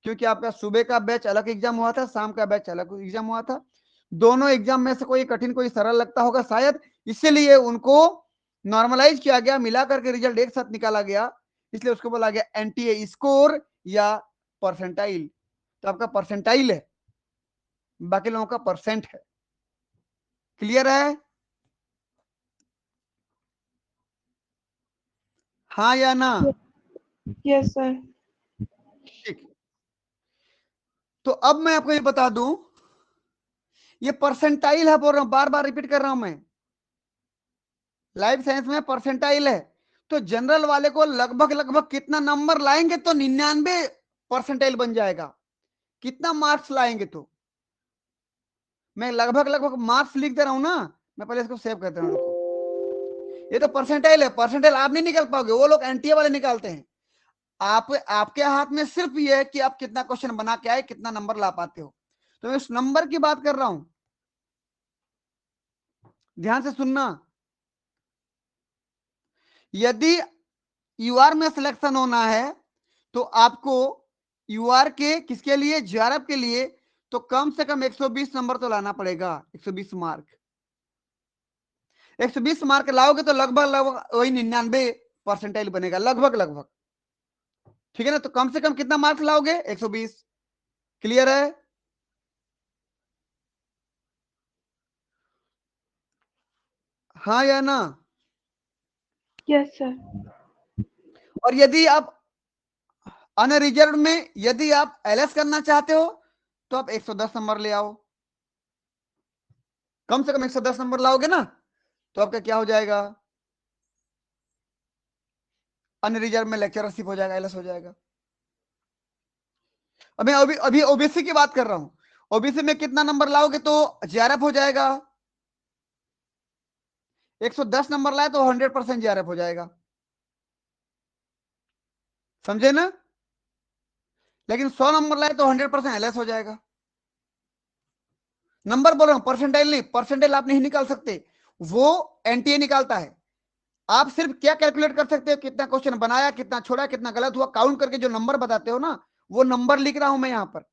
A: क्योंकि आपका सुबह का बैच अलग एग्जाम हुआ था, शाम का बैच अलग एग्जाम हुआ था। दोनों एग्जाम में से कोई कठिन कोई सरल लगता होगा शायद, इसीलिए उनको नॉर्मलाइज किया गया, मिला करके रिजल्ट एक साथ निकाला गया, इसलिए उसको बोला गया एनटीए स्कोर या परसेंटाइल। तो आपका परसेंटाइल है, बाकी लोगों का परसेंट है। क्लियर है? हाँ या ना?
B: Yes sir.
A: ठीक। तो अब मैं आपको ये बता दूं, ये परसेंटाइल है, बोल रहा हूं, बार बार रिपीट कर रहा हूं मैं, लाइफ साइंस में परसेंटाइल है। तो जनरल वाले को लगभग लगभग कितना नंबर लाएंगे तो 99 परसेंटाइल बन जाएगा। कितना मार्क्स लाएंगे तो, मैं लगभग लगभग मार्क्स लिख दे रहा हूं ना, मैं पहले इसको सेव करता हूं, रुको। ये तो परसेंटाइल है, परसेंटाइल आप नहीं निकाल पाओगे, वो लोग एनटीए वाले निकालते हैं। आप आपके हाथ में सिर्फ ये है कि आप कितना क्वेश्चन बना के आए, कितना नंबर ला पाते हो। तो मैं उस नंबर की बात कर रहा हूं, ध्यान से सुनना। यदि यूआर में सिलेक्शन होना है तो आपको यूआर के किसके लिए, जेआरएफ के लिए, तो कम से कम 120 नंबर तो लाना पड़ेगा, 120 मार्क। 120 मार्क लाओगे तो लगभग लगभग वही 99 परसेंटाइल बनेगा, लगभग लगभग। ठीक है ना? तो कम से कम कितना मार्क्स लाओगे? 120। क्लियर है? हाँ या ना?
B: Yes sir.
A: और यदि आप अनरिजर्व में यदि आप एलएस करना चाहते हो तो आप 110 नंबर ले आओ, कम से कम 110 नंबर लाओगे ना, तो आपका क्या हो जाएगा, अनरिजर्व में लेक्चरशिप हो जाएगा, एलएस हो जाएगा। अब मैं अभी अभी ओबीसी की बात कर रहा हूं, ओबीसी में कितना नंबर लाओगे तो जेआरएफ हो जाएगा। 110 नंबर लाए तो 100% जेआरएफ हो जाएगा, समझे ना? लेकिन 100 नंबर लाए तो 100% एलएस हो जाएगा। नंबर बोल रहा हूं, परसेंटाइल नहीं, परसेंटाइल आप नहीं निकाल सकते, वो एनटीए निकालता है। आप सिर्फ क्या कैलकुलेट कर सकते हो, कितना क्वेश्चन बनाया, कितना छोड़ा, कितना गलत हुआ, काउंट करके जो नंबर बताते हो ना, वो नंबर लिख रहा हूं मैं यहां पर।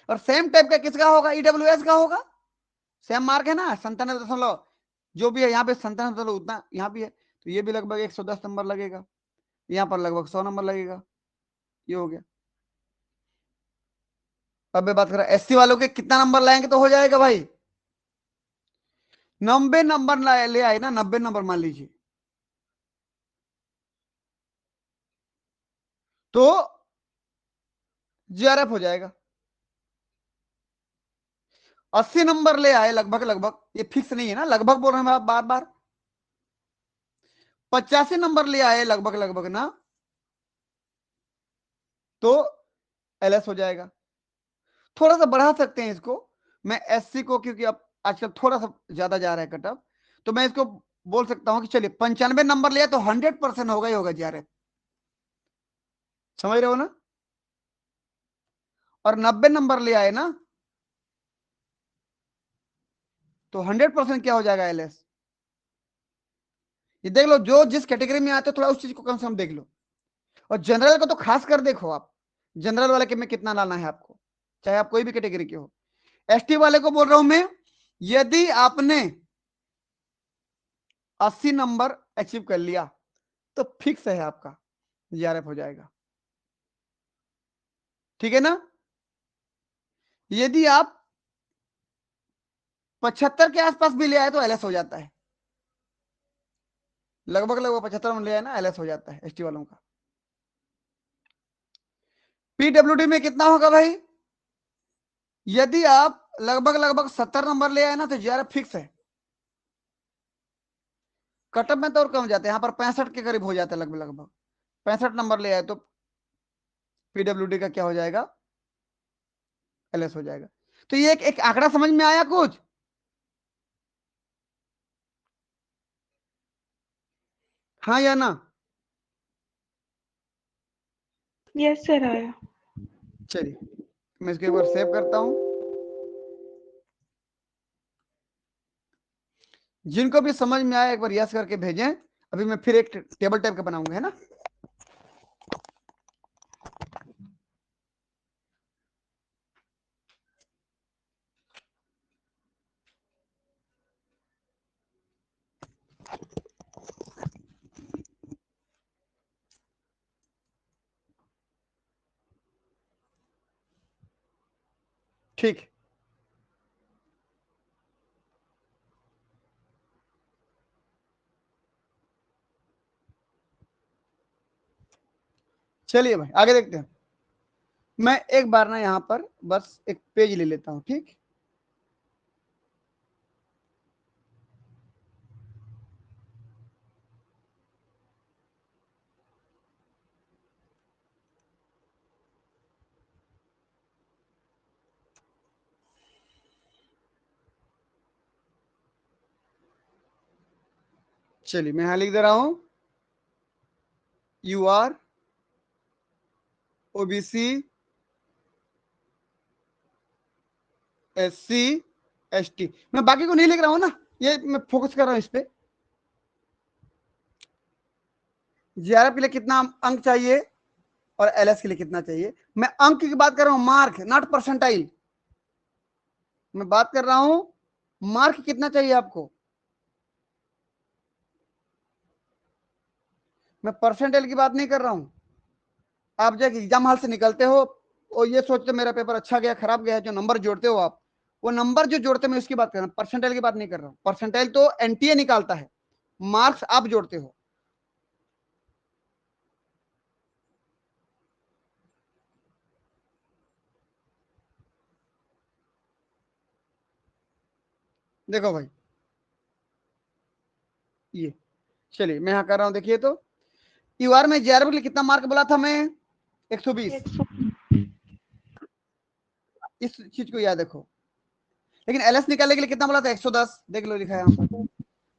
A: और सेम टाइप का किसका होगा, ईडब्ल्यूएस का होगा। सेम मार्क है ना, 97 दशमलव जो भी है यहाँ पे, 97 उतना यहाँ भी है, तो ये भी लगभग 110 नंबर लगेगा, यहाँ पर लगभग 100 नंबर लगेगा। ये हो गया। अब मैं बात कर रहा एससी वालों के कितना नंबर लाएंगे तो हो जाएगा भाई, 90 नंबर ले आए ना, 90 नंबर मान लीजिए, तो जीआरएफ हो जाएगा। 80 नंबर ले आए लगभग लगभग, ये फिक्स नहीं है ना, लगभग बोल रहे हैं आप बार बार। 85 नंबर ले आए लगभग लगभग ना, तो एलएस हो जाएगा। थोड़ा सा बढ़ा सकते हैं इसको, मैं एससी को, क्योंकि अब आजकल थोड़ा सा ज्यादा जा रहा है कटअप, तो मैं इसको बोल सकता हूं कि चलिए 95 नंबर लिया तो 100% होगा ही होगा जीआरएफ। समझ रहे हो ना? और 90 नंबर ले आए ना, तो 100% क्या हो जाएगा, एलएस। ये देख लो, जो जिस कैटेगरी में आते हो थोड़ा उस चीज को कम से कम देख लो। और जनरल को तो खास कर देखो आप, जनरल वाले के में कितना लाना है आपको, चाहे आप कोई भी कैटेगरी के हो। एसटी वाले को बोल रहा हूं मैं, यदि आपने 80 नंबर अचीव कर लिया तो फिक्स है आपका जीआरएफ हो जाएगा। ठीक है ना? यदि आप 75 के आसपास भी ले आए तो एलएस हो जाता है, लगभग लगभग 75 में ले आए ना, एलएस हो जाता है एसटी वालों का। पीडब्ल्यूडी में कितना होगा भाई, यदि आप लगभग लगभग 70 नंबर ले आए ना तो जीआरएफ फिक्स है। कटअप में तो और कम जाते हैं, यहाँ पर 65 के करीब हो जाता है, लगभग लगभग 65 नंबर ले आए तो पीडब्ल्यूडी का क्या हो जाएगा, एलएस हो जाएगा। तो ये एक आंकड़ा समझ में आया कुछ? हाँ या ना?
B: यस सर आया।
A: चलिए मैं इसको एक बार सेव करता हूं। जिनको भी समझ में आया एक बार यस करके भेजें। अभी मैं फिर एक टेबल टाइप का बनाऊंगा, है ना। ठीक। चलिए भाई आगे देखते हैं। मैं एक बार ना यहाँ पर बस एक पेज ले लेता हूँ, ठीक। चलिए मैं यहां लिख दे रहा हूं, you are OBC SC ST। मैं बाकी को नहीं लिख रहा हूं ना, ये मैं फोकस कर रहा हूं इस पे। जीआरएफ के लिए कितना अंक चाहिए और एलएस के लिए कितना चाहिए। मैं अंक की बात कर रहा हूं, मार्क नॉट परसेंटाइल। मैं बात कर रहा हूं मार्क कितना चाहिए आपको। मैं परसेंटाइल की बात नहीं कर रहा हूं। आप जब एग्जाम हॉल से निकलते हो और ये सोचते मेरा पेपर अच्छा गया खराब गया, जो नंबर जोड़ते हो आप, वो नंबर जो जोड़ते मैं उसकी बात कर रहा हूं, परसेंटाइल की बात नहीं कर रहा हूं। परसेंटाइल तो एनटीए निकालता है, मार्क्स आप जोड़ते हो। देखो भाई ये, चलिए मैं यहां कर रहा हूं, देखिए तो यूआर में जीआरएफ के लिए कितना मार्क बोला था मैं, 120।
B: 100।
A: इस चीज को याद रखो। लेकिन एलएस निकालने के लिए कितना बोला था, 110। देख लो लिखा है यहाँ पर,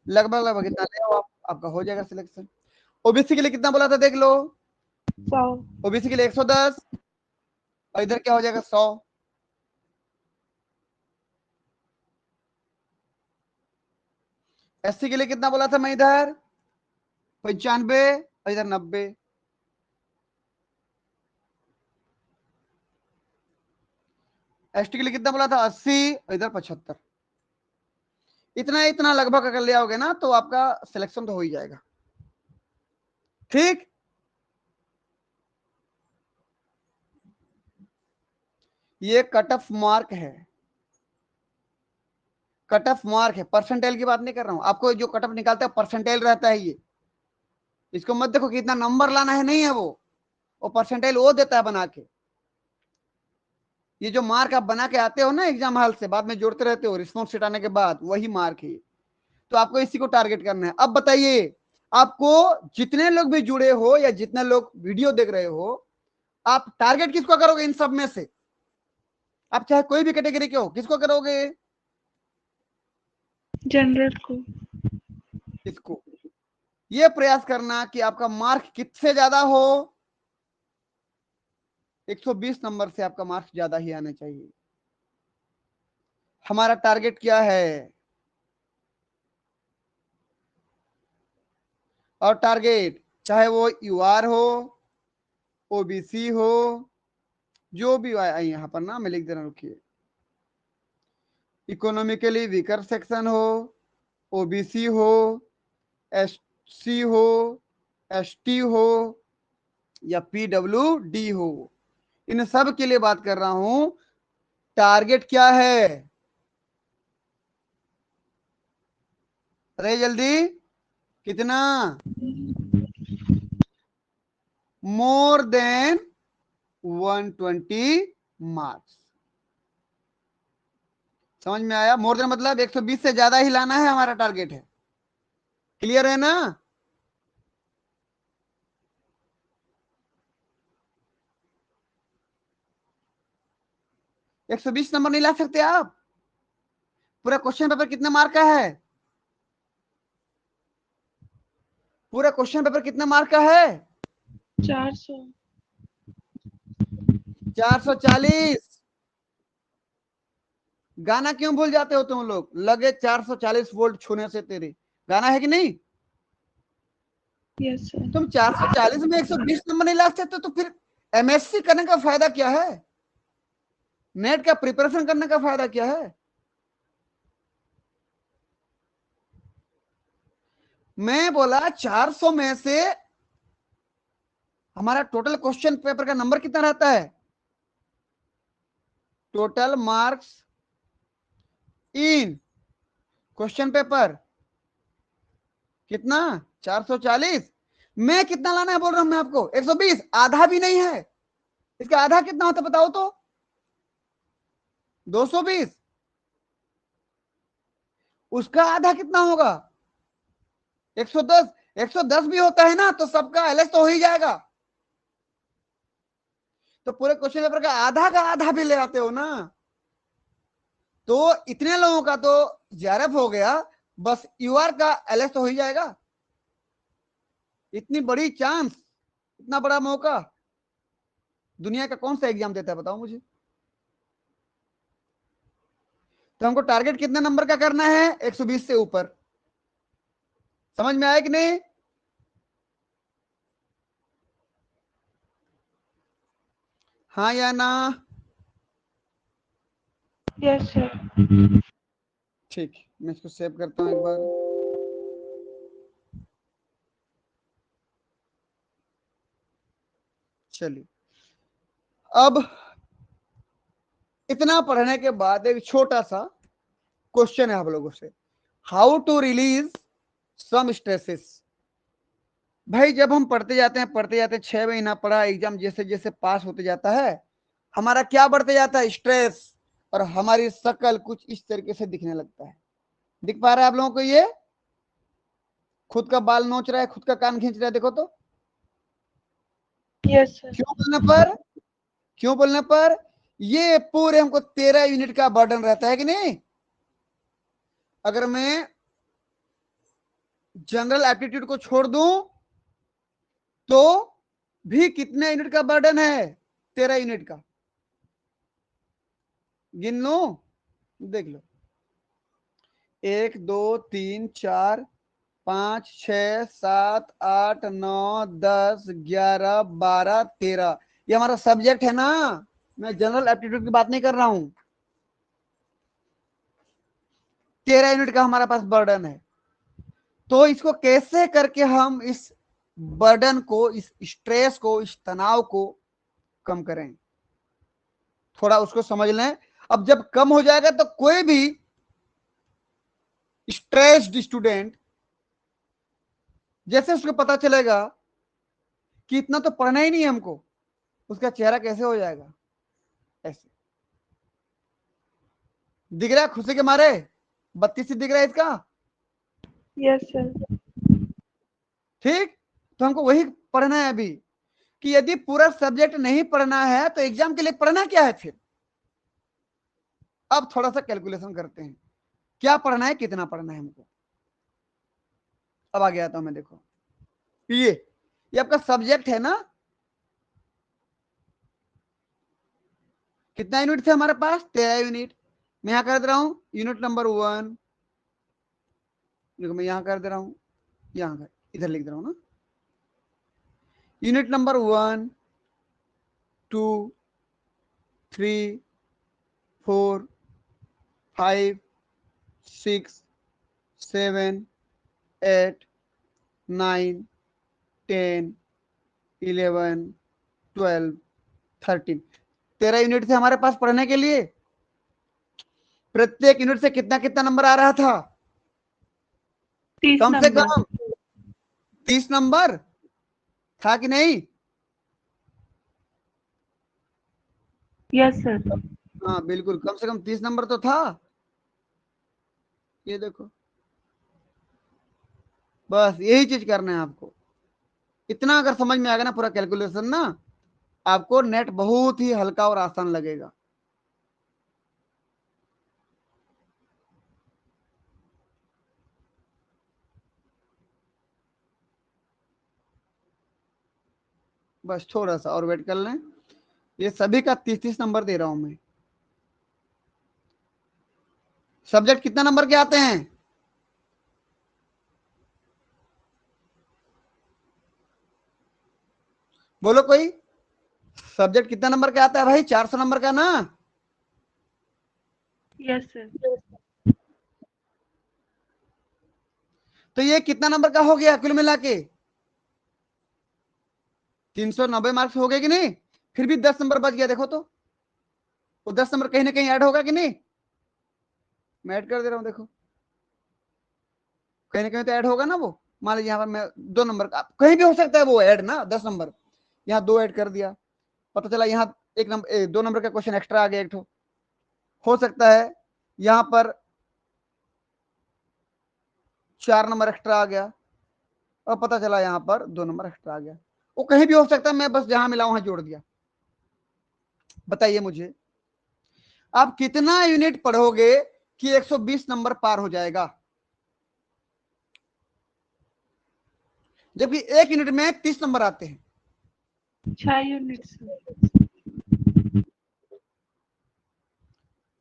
A: लगभग लगभग इतना ले आओ आप, आपका हो जाएगा सिलेक्शन। ओबीसी के लिए कितना बोला था, देख लो।
B: 100।
A: ओबीसी के लिए 110 और इधर क्या हो जाएगा, 100। एससी के लिए कितना बोला था मैं, इधर 95 और इधर 90। एसटी के लिए कितना बोला था, 80 और इधर 75। इतना इतना लगभग अगर ले आओगे ना तो आपका सिलेक्शन तो हो ही जाएगा, ठीक। ये कट ऑफ मार्क है, कट ऑफ मार्क है, परसेंटाइल की बात नहीं कर रहा हूं। आपको जो कट ऑफ निकालता है परसेंटाइल रहता है ये, इसको मत देखो कितना नंबर लाना है, नहीं है वो परसेंटाइल वो देता है बना के। ये जो मार्क आप बना के आते हो ना एग्जाम हॉल से, बाद में जोड़ते रहते हो रिस्पॉन्स शीट आने के बाद, वही मार्क है। तो आपको इसी को टारगेट करना है। अब बताइए, आपको जितने लोग भी जुड़े हो या जितने लोग वीडियो देख रहे हो, आप टारगेट किसको करोगे इन सब में से। आप चाहे कोई भी कैटेगरी के हो, किसको करोगे,
B: जनरल को।
A: इसको। ये प्रयास करना कि आपका मार्क किससे ज्यादा हो, 120 नंबर से आपका मार्क्स ज्यादा ही आना चाहिए। हमारा टारगेट क्या है, और टारगेट चाहे वो यूआर हो, ओबीसी हो, जो भी आए यहां पर ना मैं लिख देना, रुकिए। इकोनॉमिकली वीकर सेक्शन हो, ओबीसी हो, एससी हो, एसटी हो या पीडब्ल्यूडी हो, इन सब के लिए बात कर रहा हूं। टारगेट क्या है, अरे जल्दी, कितना, मोर देन 120 मार्क्स। समझ में आया, मोर देन मतलब 120 से ज्यादा ही लाना है, हमारा टारगेट है। क्लियर है ना। 120 नंबर नहीं ला सकते आप। पूरा क्वेश्चन पेपर कितने मार्क का है, पूरा क्वेश्चन पेपर कितने मार्क का है,
B: 400।
A: 440। गाना क्यों भूल जाते हो तुम लोग? लगे 440 वोल्ट छूने से तेरे। गाना है कि नहीं?
B: Yes sir.
A: तुम 440 में 120 नंबर नहीं ला सकते तो फिर एमएससी करने का फायदा क्या है? नेट का प्रिपरेशन करने का फायदा क्या है? मैं बोला 400 में से हमारा टोटल क्वेश्चन पेपर का नंबर कितना रहता है? Total marks in question paper कितना? 440 में कितना लाना है बोल रहा हूं मैं आपको? 120। आधा भी नहीं है। इसका आधा कितना होता बताओ तो? 220। उसका आधा कितना होगा? 110। 110 भी होता है ना तो सबका एलएस तो हो ही जाएगा। तो पूरे क्वेश्चन पेपर का आधा भी ले आते हो ना, तो इतने लोगों का तो जेआरएफ हो गया, बस यूआर का एलएस तो हो ही जाएगा। इतनी बड़ी चांस, इतना बड़ा मौका दुनिया का कौन सा एग्जाम देता है बताओ मुझे? तो हमको टारगेट कितने नंबर का करना है? 120 से ऊपर। समझ में आया कि नहीं? हाँ या ना?
B: Yes sir.
A: ठीक, मैं इसको सेव करता हूं एक बार। चलिए, अब इतना पढ़ने के बाद एक छोटा सा क्वेश्चन है आप लोगों से। How to release some stresses. भाई जब हम पढ़ते जाते हैं 6 महीना पढ़ा, एग्जाम जैसे जैसे पास होते जाता है, हमारा क्या बढ़ते जाता है? स्ट्रेस। और हमारी शक्ल कुछ इस तरीके से दिखने लगता है। दिख पा रहा है आप लोगों को? ये खुद का बाल नोच रहा है, खुद का कान खींच रहा है, देखो तो।
B: Yes sir.
A: क्यों बोलने पर? क्यों बोलने पर? ये पूरे हमको 13 यूनिट का बर्डन रहता है कि नहीं? अगर मैं जनरल एप्टीट्यूड को छोड़ दूं तो भी कितने यूनिट का बर्डन है? 13 यूनिट का। गिन लो, देख लो। 1 2 3 4 5 6 7 8 9 10 11 12 13। ये हमारा सब्जेक्ट है ना, मैं जनरल एप्टीट्यूड की बात नहीं कर रहा हूं। 13 यूनिट का हमारा पास बर्डन है। तो इसको कैसे करके हम इस बर्डन को, इस स्ट्रेस को, इस तनाव को कम करें, थोड़ा उसको समझ लें। अब जब कम हो जाएगा तो कोई भी स्ट्रेस्ड स्टूडेंट, जैसे उसको पता चलेगा कि इतना तो पढ़ना ही नहीं है हमको, उसका चेहरा कैसे हो जाएगा? ऐसे दिख रहा है खुशी के मारे? 32 से दिख रहा है इसका।
B: Yes sir.
A: ठीक, तो हमको वही पढ़ना है अभी, कि यदि पूरा सब्जेक्ट नहीं पढ़ना है तो एग्जाम के लिए पढ़ना क्या है फिर? अब थोड़ा सा कैलकुलेशन करते हैं, क्या पढ़ना है, कितना पढ़ना है हमको। अब आगे आता हूं मैं, देखो ये आपका सब्जेक्ट है ना। कितना यूनिट थे हमारे पास? 13 यूनिट। मैं यहां कर दे रहा हूं यूनिट नंबर 1। देखो मैं यहां कर दे रहा हूं, यहां कर, इधर लिख दे रहा हूं ना। Unit number 1 2 3 4 5 6 7 8 9 10 11 12 13। 13 यूनिट थे हमारे पास पढ़ने के लिए। प्रत्येक यूनिट से कितना कितना नंबर आ रहा था?
B: 30
A: कम से
B: नंबर।
A: कम 30 नंबर था कि नहीं?
B: Yes sir.
A: हाँ बिल्कुल, कम से कम 30 नंबर तो था। ये देखो, बस यही चीज करना है आपको। इतना अगर समझ में आ गया ना पूरा कैलकुलेशन ना, आपको नेट बहुत ही हल्का और आसान लगेगा। बस थोड़ा सा और वेट कर लें। ये सभी का 30-30 नंबर दे रहा हूं मैं। सब्जेक्ट कितना नंबर के आते हैं? बोलो कोई, सब्जेक्ट कितना नंबर का आता है भाई? 400 नंबर का ना?
B: Yes sir.
A: तो ये कितना नंबर का हो गया कुल मिला के? 390 मार्क्स हो गए कि नहीं? फिर भी 10 नंबर बच गया, देखो तो वो 10 नंबर कहीं ना कहीं ऐड होगा कि नहीं? मैं ऐड कर दे रहा हूं, देखो कहीं ना कहीं तो ऐड होगा ना वो। मान लीजिए यहाँ पर मैं 2 नंबर का, कहीं भी हो सकता है वो ऐड ना, 10 नंबर यहाँ 2 ऐड कर दिया, पता चला यहाँ 2 नंबर का क्वेश्चन एक्स्ट्रा आ गया, एक हो सकता है यहाँ पर 4 नंबर एक्स्ट्रा आ गया, और पता चला यहाँ पर 2 नंबर एक्स्ट्रा आ गया। वो कहीं भी हो सकता है, मैं बस जहां मिला वहां जोड़ दिया। बताइए मुझे, आप कितना यूनिट पढ़ोगे कि 120 नंबर पार हो जाएगा? जबकि एक यूनिट में 30 नंबर आते हैं।
B: 6 यूनिट सर।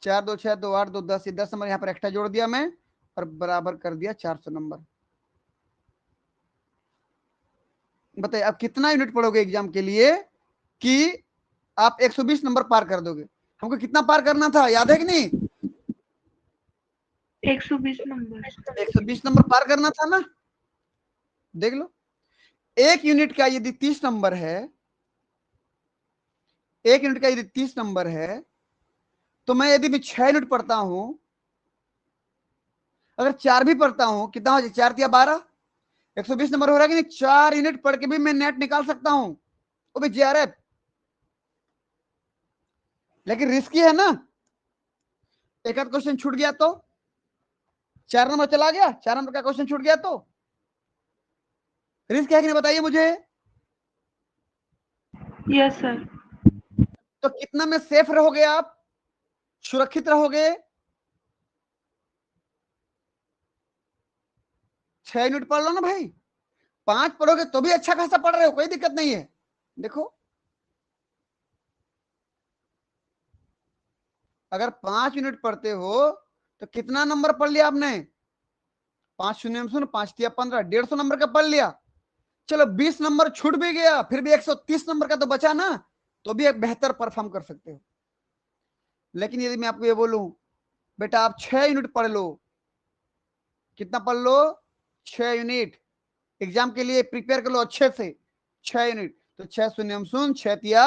A: 4 2 6 2 8 2 10, ये 10 नंबर यहाँ पर एक्स्ट्रा जोड़ दिया मैं, और बराबर कर दिया 400 नंबर। बताइए आप कितना यूनिट पढ़ोगे एग्जाम के लिए कि आप 120 नंबर पार कर दोगे? हमको कितना पार करना था, याद है कि नहीं?
B: 120 नंबर।
A: 120 नंबर पार करना था ना? देख लो, एक यूनिट का यदि 30 नंबर है, एक यूनिट का यदि 30 नंबर है, तो मैं यदि मैं 6 यूनिट पढ़ता हूं, अगर 4 भी पढ़ता हूं, कितना हो जाए? 4 या 12, 120 नंबर हो रहा है कि नहीं? 4 यूनिट पढ़ के भी मैं नेट निकाल सकता हूं, वो भी JRF। लेकिन रिस्की है ना, एक आध क्वेश्चन छूट गया तो 4 नंबर चला गया, 4 नंबर का क्वेश्चन छूट गया तो रिस्क है कि नहीं? बताइए मुझे।
B: Yes sir.
A: तो कितना में सेफ रहोगे आप, सुरक्षित रहोगे? 6 यूनिट पढ़ लो ना भाई, 5 पढ़ोगे तो भी अच्छा खासा पढ़ रहे हो, कोई दिक्कत नहीं है। देखो, अगर 5 यूनिट पढ़ते हो तो कितना नंबर पढ़ लिया आपने? 5 शून्य शून्य, 5 तिया 15, 150 नंबर का पढ़ लिया। चलो 20 नंबर छूट भी गया, फिर भी 130 नंबर का तो बचा ना, तो भी एक बेहतर परफॉर्म कर सकते हो। लेकिन यदि मैं आपको ये बोलूं बेटा आप 6 यूनिट पढ़ लो, कितना पढ़ लो? 6 यूनिट, एग्जाम के लिए प्रिपेयर कर लो अच्छे से। 6 यूनिट, तो 6 शून्य शून्य, 6 तिया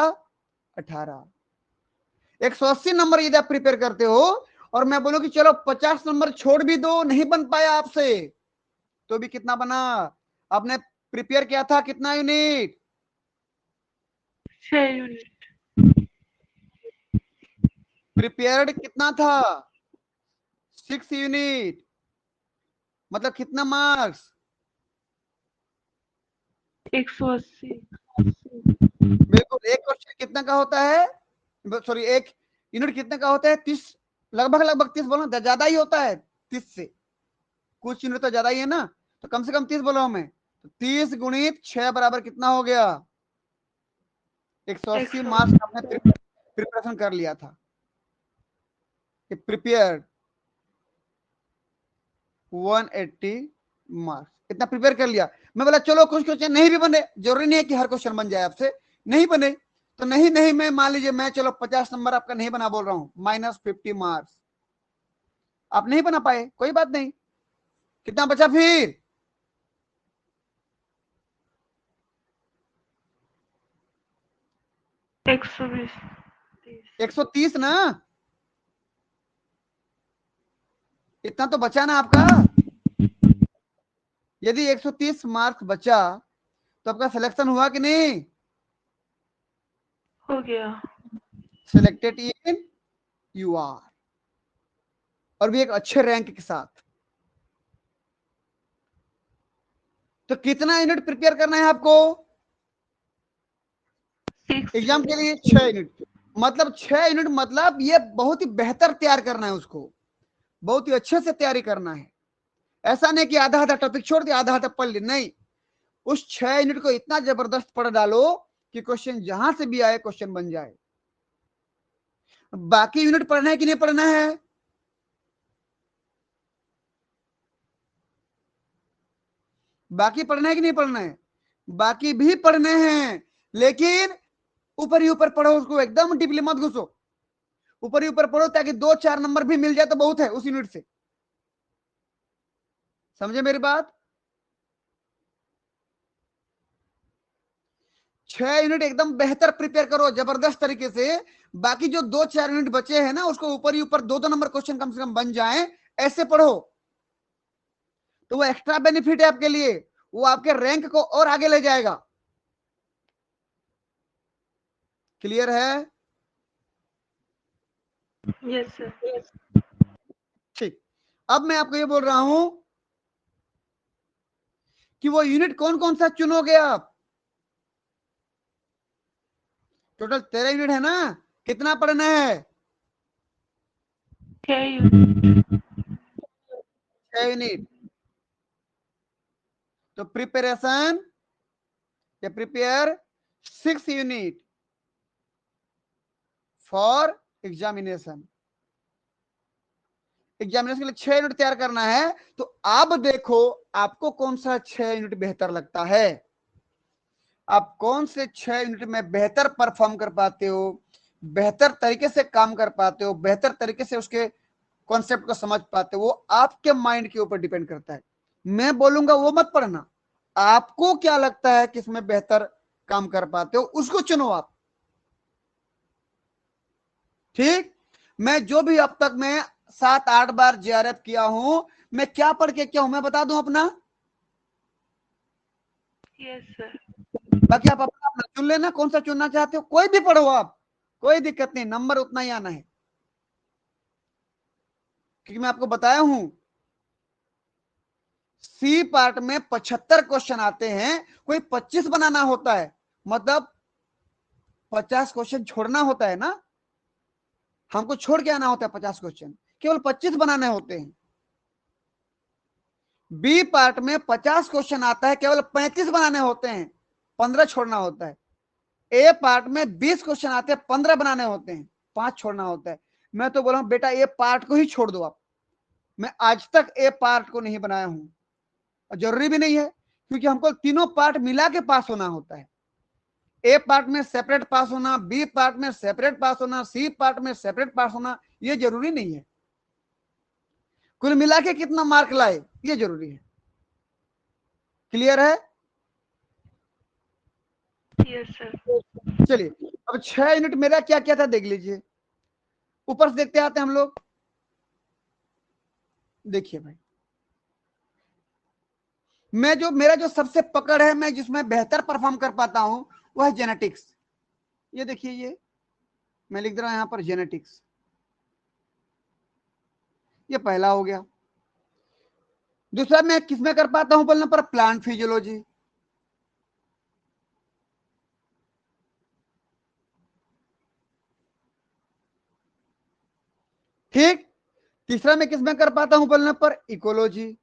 A: 18, 180 नंबर यदि आप प्रिपेयर करते हो, और मैं बोलूं कि चलो 50 नंबर छोड़ भी दो, नहीं बन पाया आपसे, तो भी कितना बना? आपने प्रिपेयर किया था कितना यूनिट?
B: 6 यूनिट।
A: प्रिपेयर्ड कितना था? 6 यूनिट, मतलब कितना मार्क्स?
B: 180।
A: बिल्कुल, एक क्वेश्चन कितना का होता है? सॉरी, एक यूनिट कितने का होता है? 30, लगभग लगभग 30 बोलो, ज्यादा ही होता है 30 से, कुछ यूनिट तो ज्यादा ही है ना, तो कम से कम 30 बोलो हमें। तो 30 गुणित 6 बराबर कितना हो गया? 180 मार्क्स आपने प्रिपरेशन कर लिया था, प्रिपेयर्ड 180 मार्क्स, इतना प्रिपेयर कर लिया। मैं बोला चलो कुछ क्वेश्चन नहीं भी बने, जरूरी नहीं है कि हर क्वेश्चन बन जाए आपसे, नहीं बने तो नहीं नहीं, मैं मान लीजिए मैं चलो 50 नंबर आपका नहीं बना बोल रहा हूं, -50 मार्क्स आप नहीं बना पाए, कोई बात नहीं, कितना बचा फिर?
B: 120।
A: 130 ना, इतना तो बचा ना आपका। यदि 130 मार्क्स बचा तो आपका सिलेक्शन हुआ कि नहीं?
B: हो गया।
A: सिलेक्टेड इन यू आर, और भी एक अच्छे रैंक के साथ। तो कितना यूनिट प्रिपेयर करना है आपको
B: 6
A: एग्जाम के
B: यूनिट।
A: लिए? 6 यूनिट, मतलब 6 यूनिट, मतलब ये बहुत ही बेहतर तैयार करना है उसको, बहुत ही अच्छे से तैयारी करना है। ऐसा नहीं कि आधा आधा टॉपिक छोड़ दिया, आधा आधा पढ़ लिया, नहीं, उस 6 यूनिट को इतना जबरदस्त पढ़ डालो कि क्वेश्चन जहां से भी आए क्वेश्चन बन जाए। बाकी यूनिट पढ़ना है कि नहीं पढ़ना है? बाकी पढ़ना है कि नहीं पढ़ना है? बाकी भी पढ़ने हैं, लेकिन ऊपर ही ऊपर पढ़ो उसको, एकदम डीपली मत घुसो। ऊपर ही ऊपर पढ़ो ताकि 2-4 नंबर भी मिल जाए तो बहुत है उस यूनिट से। समझे मेरी बात? 6 यूनिट एकदम बेहतर प्रिपेयर करो जबरदस्त तरीके से। बाकी जो 2-4 यूनिट बचे हैं ना, उसको ऊपर ही ऊपर 2-2 नंबर क्वेश्चन कम से कम बन जाए, ऐसे पढ़ो। तो वो एक्स्ट्रा बेनिफिट है आपके लिए, वो आपके रैंक को और आगे ले जाएगा। क्लियर है?
B: Yes sir.
A: ठीक। अब मैं आपको ये बोल रहा हूं कि वो यूनिट कौन कौन सा चुनोगे आप। टोटल 13 यूनिट है ना, कितना पढ़ना है?
B: 6 यूनिट।
A: 6 यूनिट। तो प्रिपरेशन या prepare 6 unit for examination. Examination के लिए 6 यूनिट तैयार करना है। तो आप देखो आपको कौन सा 6 यूनिट बेहतर लगता है, आप कौन से 6 यूनिट में बेहतर परफॉर्म कर पाते हो, बेहतर तरीके से काम कर पाते हो, बेहतर तरीके से उसके कॉन्सेप्ट को समझ पाते हो। वो आपके माइंड के ऊपर डिपेंड करता है। मैं बोलूंगा वो मत पढ़ना, आपको क्या लगता है किसमें बेहतर काम कर पाते हो उसको चुनो आप। ठीक। मैं जो भी अब तक मैं 7-8 बार जेआरएफ किया हूं, मैं क्या पढ़ के क्या हूं मैं बता दूं अपना।
B: Yes sir.
A: बाकी आप अपना अपना चुन लेना कौन सा चुनना चाहते हो, कोई भी पढ़ो आप, कोई दिक्कत नहीं, नंबर उतना ही आना है। क्योंकि मैं आपको बताया हूं सी पार्ट में 75 क्वेश्चन आते हैं, कोई 25 बनाना होता है, मतलब 50 क्वेश्चन छोड़ना होता है ना, हमको छोड़ के आना होता है 50 क्वेश्चन, केवल 25 बनाने होते हैं। बी पार्ट में 50 क्वेश्चन आता है, केवल 35 बनाने होते हैं, 15 छोड़ना होता है। ए पार्ट में 20 क्वेश्चन आते हैं, 15 बनाने होते हैं, 5 छोड़ना होता है। मैं तो बोला हूं बेटा ए पार्ट को ही छोड़ दो आप। मैं आज तक ए पार्ट को नहीं बनाया हूं, और जरूरी भी नहीं है, क्योंकि हमको तीनों पार्ट मिला के पास होना होता है। ए पार्ट में सेपरेट पास होना, बी पार्ट में सेपरेट पास होना, सी पार्ट में सेपरेट पास होना, ये जरूरी नहीं है। कुल मिला के कितना मार्क लाए ये जरूरी है। क्लियर है?
B: Yes sir.
A: चलिए अब 6 यूनिट मेरा क्या क्या था देख लीजिए, ऊपर से देखते आते हैं हम लोग। देखिए भाई, मेरा जो सबसे पकड़ है, मैं जिसमें बेहतर परफॉर्म कर पाता हूं वह है जेनेटिक्स। ये देखिए, ये मैं लिख दे रहा हूं यहां पर जेनेटिक्स, ये पहला हो गया। दूसरा मैं किसमें कर पाता हूं बोलने पर, प्लांट फिजियोलॉजी। ठीक। तीसरा मैं किसमें कर पाता हूं बोलने पर, इकोलॉजी।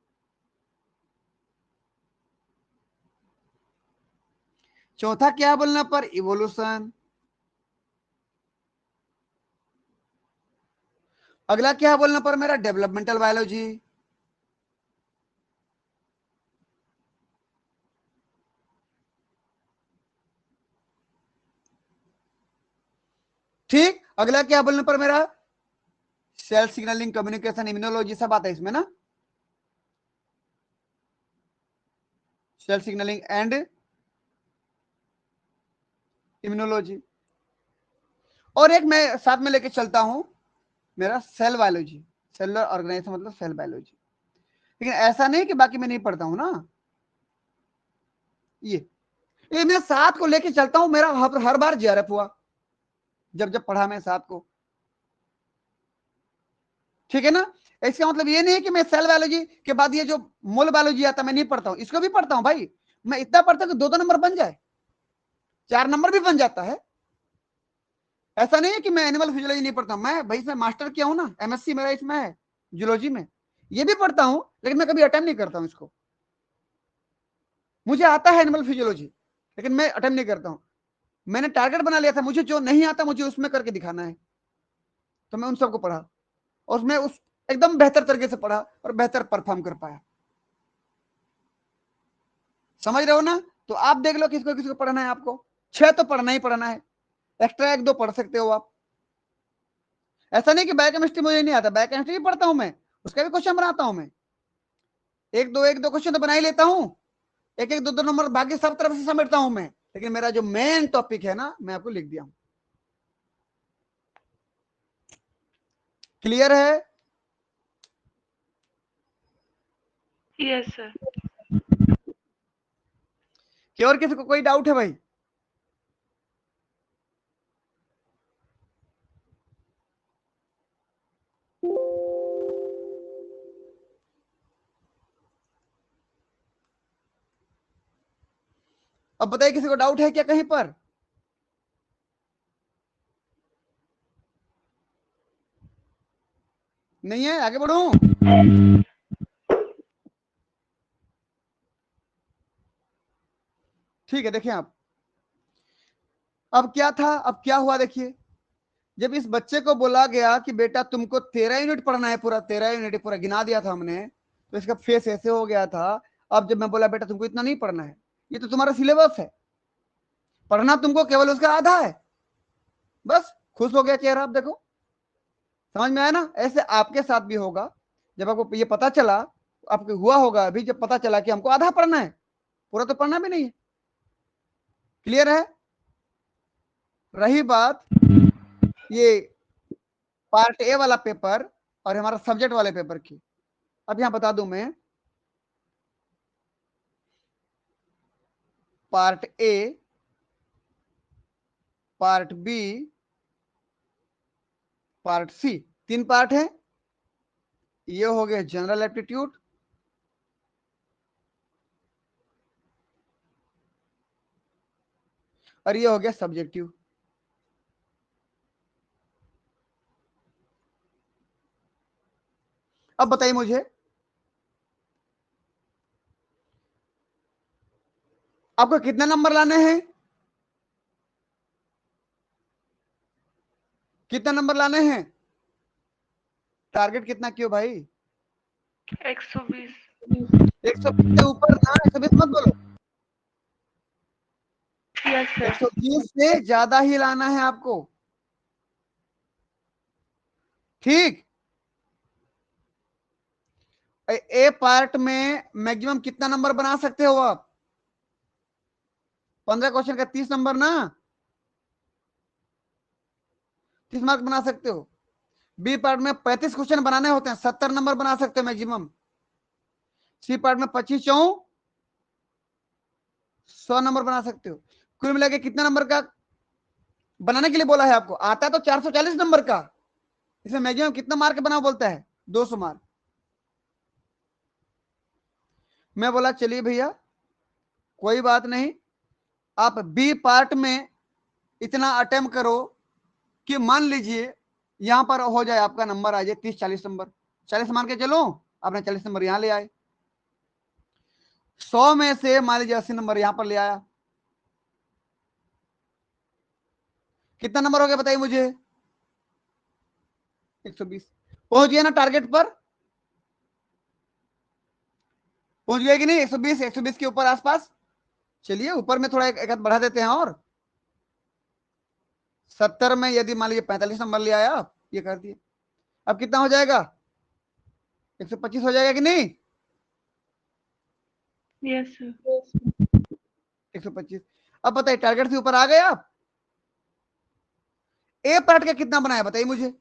A: चौथा क्या बोलने पर, इवोल्यूशन। अगला क्या बोलने पर मेरा, डेवलपमेंटल बायोलॉजी। ठीक। अगला क्या बोलने पर मेरा, सेल सिग्नलिंग, कम्युनिकेशन, इम्यूनोलॉजी सब आता है इसमें ना, सेल सिग्नलिंग एंड इम्यूनोलॉजी। और एक मैं साथ में लेके चलता हूं मेरा सेल बायोलॉजी, सेलुलर ऑर्गेनाइजेशन मतलब सेल बायोलॉजी। लेकिन ऐसा नहीं कि बाकी मैं नहीं पढ़ता हूं ना, ये मैं साथ को लेके चलता हूं, मेरा हर बार जेआरएफ हुआ जब जब पढ़ा मैं साथ को। ठीक है ना? इसका मतलब ये नहीं है कि मैं सेल बायोलॉजी के बाद ये जो मोल बायोलॉजी आता मैं नहीं पढ़ता हूं, इसको भी पढ़ता हूं भाई। मैं इतना पढ़ता हूं कि 2-2 नंबर बन जाए, 4 नंबर भी बन जाता है। ऐसा नहीं है कि मैं एनिमल फिजियोलॉजी नहीं पढ़ता हूं, मैं भाई इसमें मास्टर किया हूं ना, एमएससी मेरा इसमें है जूलॉजी में, ये भी पढ़ता हूं, लेकिन मैं कभी अटेम्प्ट नहीं करता हूं इसको। मुझे आता है एनिमल फिजियोलॉजी, लेकिन मैं अटेम्प्ट नहीं करता हूं। मैंने टारगेट बना लिया था, मुझे जो नहीं आता मुझे उसमें करके दिखाना है। तो मैं उन सबको पढ़ा और मैं उस एकदम बेहतर तरीके से पढ़ा और बेहतर परफॉर्म कर पाया। समझ रहे हो ना? तो आप देख लो किसको किसको पढ़ना है आपको। 6 तो पढ़ना ही पढ़ना है, एक्स्ट्रा 1-2 पढ़ सकते हो आप। ऐसा नहीं कि बायोकेमिस्ट्री मुझे नहीं आता, बायोकेमिस्ट्री भी पढ़ता हूं मैं, उसका भी क्वेश्चन बनाता हूं मैं। 1-2 क्वेश्चन तो बना ही लेता हूं, 1-1 2-2 नंबर बाकी सब तरफ से समेटता हूं मैं, लेकिन मेरा जो मेन टॉपिक है ना, मैं आपको लिख दिया हूं। क्लियर है?
B: Yes sir.
A: कि और किसी को कोई डाउट है भाई? अब बताइए, किसी को डाउट है क्या कहीं पर? नहीं है? आगे बढ़ूं? ठीक है, देखिए आप, अब क्या था, अब क्या हुआ देखिए। जब इस बच्चे को बोला गया कि बेटा तुमको 13 यूनिट पढ़ना है, पूरा 13 यूनिट पूरा गिना दिया था हमने, तो इसका फेस ऐसे हो गया था। अब जब मैं बोला बेटा तुमको इतना नहीं पढ़ना है, ये तो तुम्हारा सिलेबस है, पढ़ना तुमको केवल उसका आधा है, बस खुश हो गया चेहरा। आप देखो, समझ में आया ना? ऐसे आपके साथ भी होगा। जब आपको ये पता चला, आपको हुआ होगा अभी, जब पता चला कि हमको आधा पढ़ना है, पूरा तो पढ़ना भी नहीं है। क्लियर है? रही बात ये पार्ट ए वाला पेपर और हमारा सब्जेक्ट वाले पेपर की, अब यहां बता दूं मैं, part A, part B, part C, 3 part है। ये हो गया जनरल एप्टीट्यूड, और ये हो गया सब्जेक्टिव। अब बताइए मुझे, आपको कितने नंबर लाने हैं? कितने नंबर लाने हैं? टारगेट कितना क्यों भाई?
B: 120।
A: 120 से ऊपर ना, 120 मत बोलो,
B: यस सर।
A: 120 से ज्यादा ही लाना है आपको। ठीक? ए पार्ट में मैक्सिमम कितना नंबर बना सकते हो आप? 15 क्वेश्चन का 30 नंबर ना, 30 मार्क बना सकते हो। बी पार्ट में 35 क्वेश्चन बनाने होते हैं, 70 नंबर बना सकते हो मैक्सिमम। सी पार्ट में 25 चौ 100 नंबर बना सकते हो। कुल मिला के कितने नंबर का बनाने के लिए बोला है आपको? आता है तो 440 नंबर का, इसमें मैक्सिमम कितना मार्क बना बोलता है? 200 मार्क। मैं बोला चलिए भैया कोई बात नहीं, आप बी पार्ट में इतना अटेम्प्ट करो कि मान लीजिए यहां पर हो जाए, आपका नंबर आ जाए 30-40 नंबर, 40 मान के चलो, आपने 40 नंबर यहां ले आए, 100 में से मान लीजिए 80 नंबर यहां पर ले आया, कितना नंबर हो गया बताइए मुझे? 120। पहुंच गया ना टारगेट पर? पहुंच गया कि नहीं? 120, 120 के ऊपर आसपास। चलिए ऊपर में थोड़ा एक हाथ बढ़ा देते हैं, और 70 में यदि मान लीजिए 45 नंबर ले आया आप, ये कर दिए, अब कितना हो जाएगा? 125 हो जाएगा कि नहीं?
B: Yes sir.
A: 125। अब बताइए टारगेट से ऊपर आ गए आप? ए पार्ट का कितना बनाया बताइए मुझे?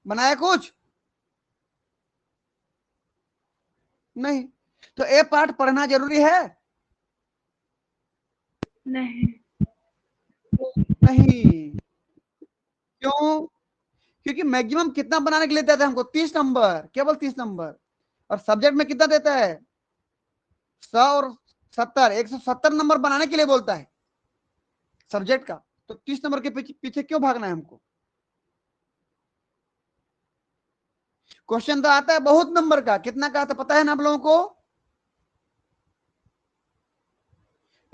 A: बनाया कुछ? नहीं। तो ए पार्ट पढ़ना जरूरी है?
B: नहीं।
A: नहीं। क्यों? क्योंकि मैक्सिमम कितना बनाने के लिए देता है हमको? 30 नंबर, केवल 30 नंबर। और सब्जेक्ट में कितना देता है? 100 और 70, 170 नंबर बनाने के लिए बोलता है सब्जेक्ट का। तो 30 नंबर के पीछे पीछे क्यों भागना है हमको? क्वेश्चन तो आता है बहुत नंबर का, कितना का आता पता है ना आप लोगों को?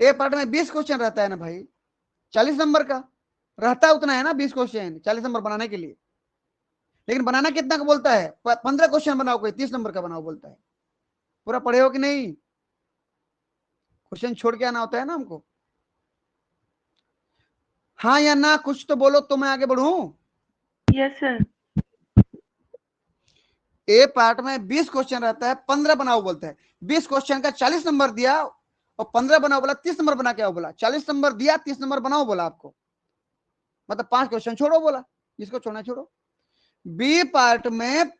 A: ए पार्ट में 20 क्वेश्चन रहता है ना भाई, 40 नंबर का रहता है, उतना है ना 20 क्वेश्चन 40 नंबर बनाने के लिए। लेकिन बनाना कितना का बोलता है? 15 क्वेश्चन बनाओ, कोई 30 नंबर का बनाओ बोलता है। पूरा पढ़े हो कि नहीं? क्वेश्चन छोड़ के आना होता है ना हमको। हाँ या ना कुछ तो बोलो तो मैं आगे बढ़ूं।
B: Yes sir.
A: ए पार्ट में 20 क्वेश्चन रहता है, 15 बनाओ बोलता है। 20 क्वेश्चन का 40 नंबर दिया और 15 बनाओ बोला, 30 नंबर बना के आओ बोला। 40 नंबर दिया, 30 नंबर बनाओ बोला आपको, मतलब 5 क्वेश्चन छोड़ो बोला, जिसको छोड़ना छोड़ो। बी पार्ट में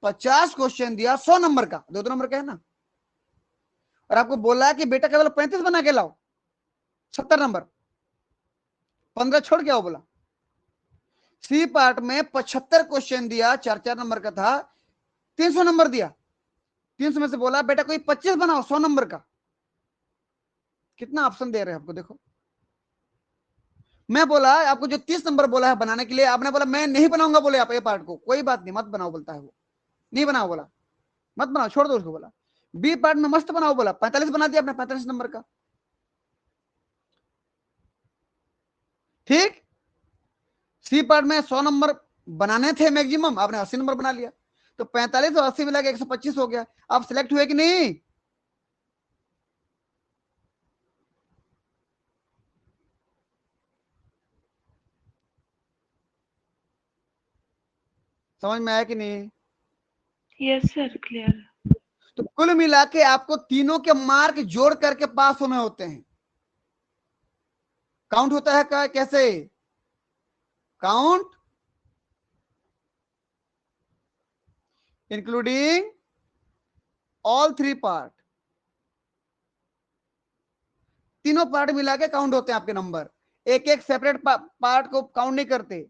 A: 50 क्वेश्चन दिया, 100 नंबर का, 2 नंबर का है ना, और आपको बोला कि बेटा केवल 35 बना के लाओ, 70 नंबर, 15 छोड़ के आओ बोला। सी पार्ट में 75 क्वेश्चन दिया, 4-4 नंबर का था, 300 नंबर दिया। 300 में से बोला बेटा कोई 25 बनाओ 100 नंबर का। कितना ऑप्शन दे रहे हैं आपको, देखो। मैं बोला आपको जो 30 नंबर बोला है बनाने के लिए, आपने बोला मैं नहीं बनाऊंगा, बोले आप ए पार्ट को, कोई बात नहीं मत बनाओ बोलता है वो, नहीं बनाओ बोला, मत बनाओ छोड़ दो उसको बोला। बी पार्ट में मस्त बनाओ बोला, 45 बना दिया आपने, 45 नंबर का, ठीक। सी पार्ट में 100 नंबर बनाने थे मैक्सिमम, आपने 80 नंबर बना लिया, तो 45 और 80 मिला के 125 हो गया। आप सिलेक्ट हुए कि नहीं? समझ में आया कि नहीं?
B: Yes sir, clear.
A: तो कुल मिला के आपको तीनों के मार्क जोड़ करके पास होने होते हैं। काउंट होता है क्या, कैसे काउंट? इंक्लूडिंग ऑल 3 पार्ट, तीनों पार्ट मिला के काउंट होते हैं आपके नंबर, एक एक सेपरेट पार्ट को काउंट नहीं करते।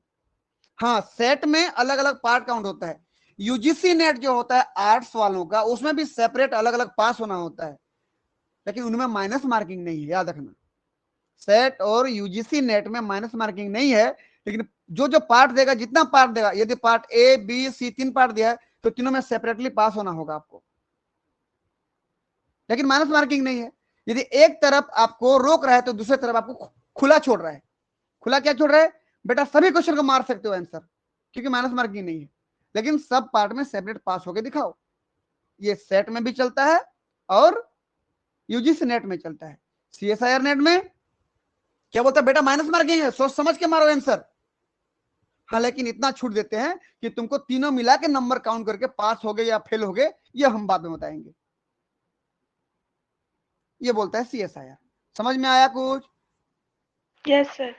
A: हाँ, सेट में अलग अलग पार्ट काउंट होता है। यूजीसी नेट जो होता है आर्ट्स वालों का, उसमें भी सेपरेट अलग अलग पास होना होता है, लेकिन उनमें माइनस मार्किंग नहीं है, याद रखना। सेट और यूजीसी नेट में माइनस मार्किंग नहीं है, लेकिन जो जो पार्ट देगा, जितना पार्ट देगा, यदि part A B C 3 part दिया है तो तीनों में सेपरेटली पास होना होगा आपको, लेकिन माइनस मार्किंग नहीं है। यदि एक तरफ आपको रोक रहा है तो दूसरी तरफ आपको खुला छोड़ रहा है। खुला क्या छोड़ रहा है? बेटा सभी क्वेश्चन को मार सकते हो आंसर, क्योंकि माइनस मार्किंग नहीं है, लेकिन सब पार्ट में सेपरेट पास होके दिखाओ। ये सेट में भी चलता है और यूजीसी नेट में चलता है। सीएसआईआर नेट में क्या बोलता है? बेटा माइनस मार्किंग है, सोच समझ के मारो आंसर। हाँ, लेकिन इतना छूट देते हैं कि तुमको तीनों मिला के नंबर काउंट करके पास हो गए या फेल हो गए, ये हम बाद में बताएंगे। ये बोलता है सीएसआईआर। समझ में आया कुछ?
B: Yes sir.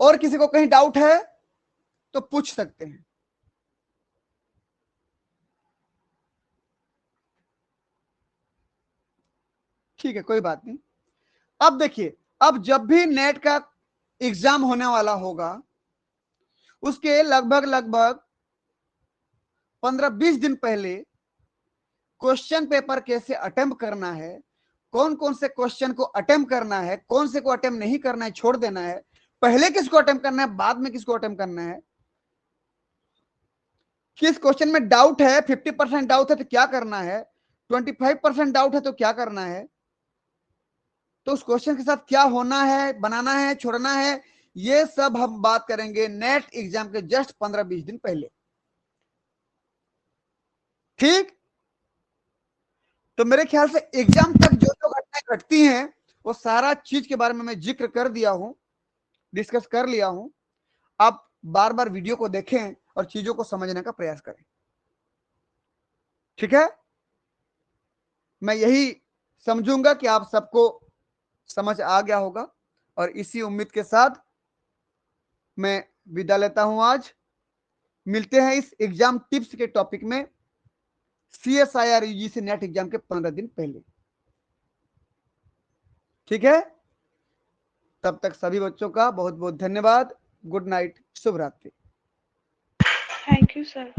A: और किसी को कहीं डाउट है तो पूछ सकते हैं। ठीक है, कोई बात नहीं। अब देखिए, अब जब भी नेट का एग्जाम होने वाला होगा, उसके लगभग लगभग 15-20 दिन पहले क्वेश्चन पेपर कैसे अटेम्प्ट करना है, कौन कौन से क्वेश्चन को अटेम्प्ट करना है, कौन से को अटेम्प्ट नहीं करना है, छोड़ देना है, पहले किसको अटेम्प्ट करना है, बाद में किसको अटेम्प्ट करना है, किस क्वेश्चन में डाउट है, 50% डाउट है तो क्या करना है, 25% डाउट है तो क्या करना है, तो उस क्वेश्चन के साथ क्या होना है, बनाना है, छोड़ना है, ये सब हम बात करेंगे नेट एग्जाम के जस्ट 15-20 दिन पहले, ठीक। तो मेरे ख्याल से एग्जाम तक जो जो घटनाएं घटती हैं वो सारा चीज के बारे में मैं जिक्र कर दिया हूं, डिस्कस कर लिया हूं। आप बार बार वीडियो को देखें और चीजों को समझने का प्रयास करें, ठीक है। मैं यही समझूंगा कि आप सबको समझ आ गया होगा, और इसी उम्मीद के साथ मैं विदा लेता हूं आज। मिलते हैं इस एग्जाम टिप्स के टॉपिक में सीएसआईआर यूजीसी नेट एग्जाम के 15 दिन पहले, ठीक है। तब तक सभी बच्चों का बहुत बहुत धन्यवाद। गुड नाइट, शुभ रात्रि।
B: Thank you sir.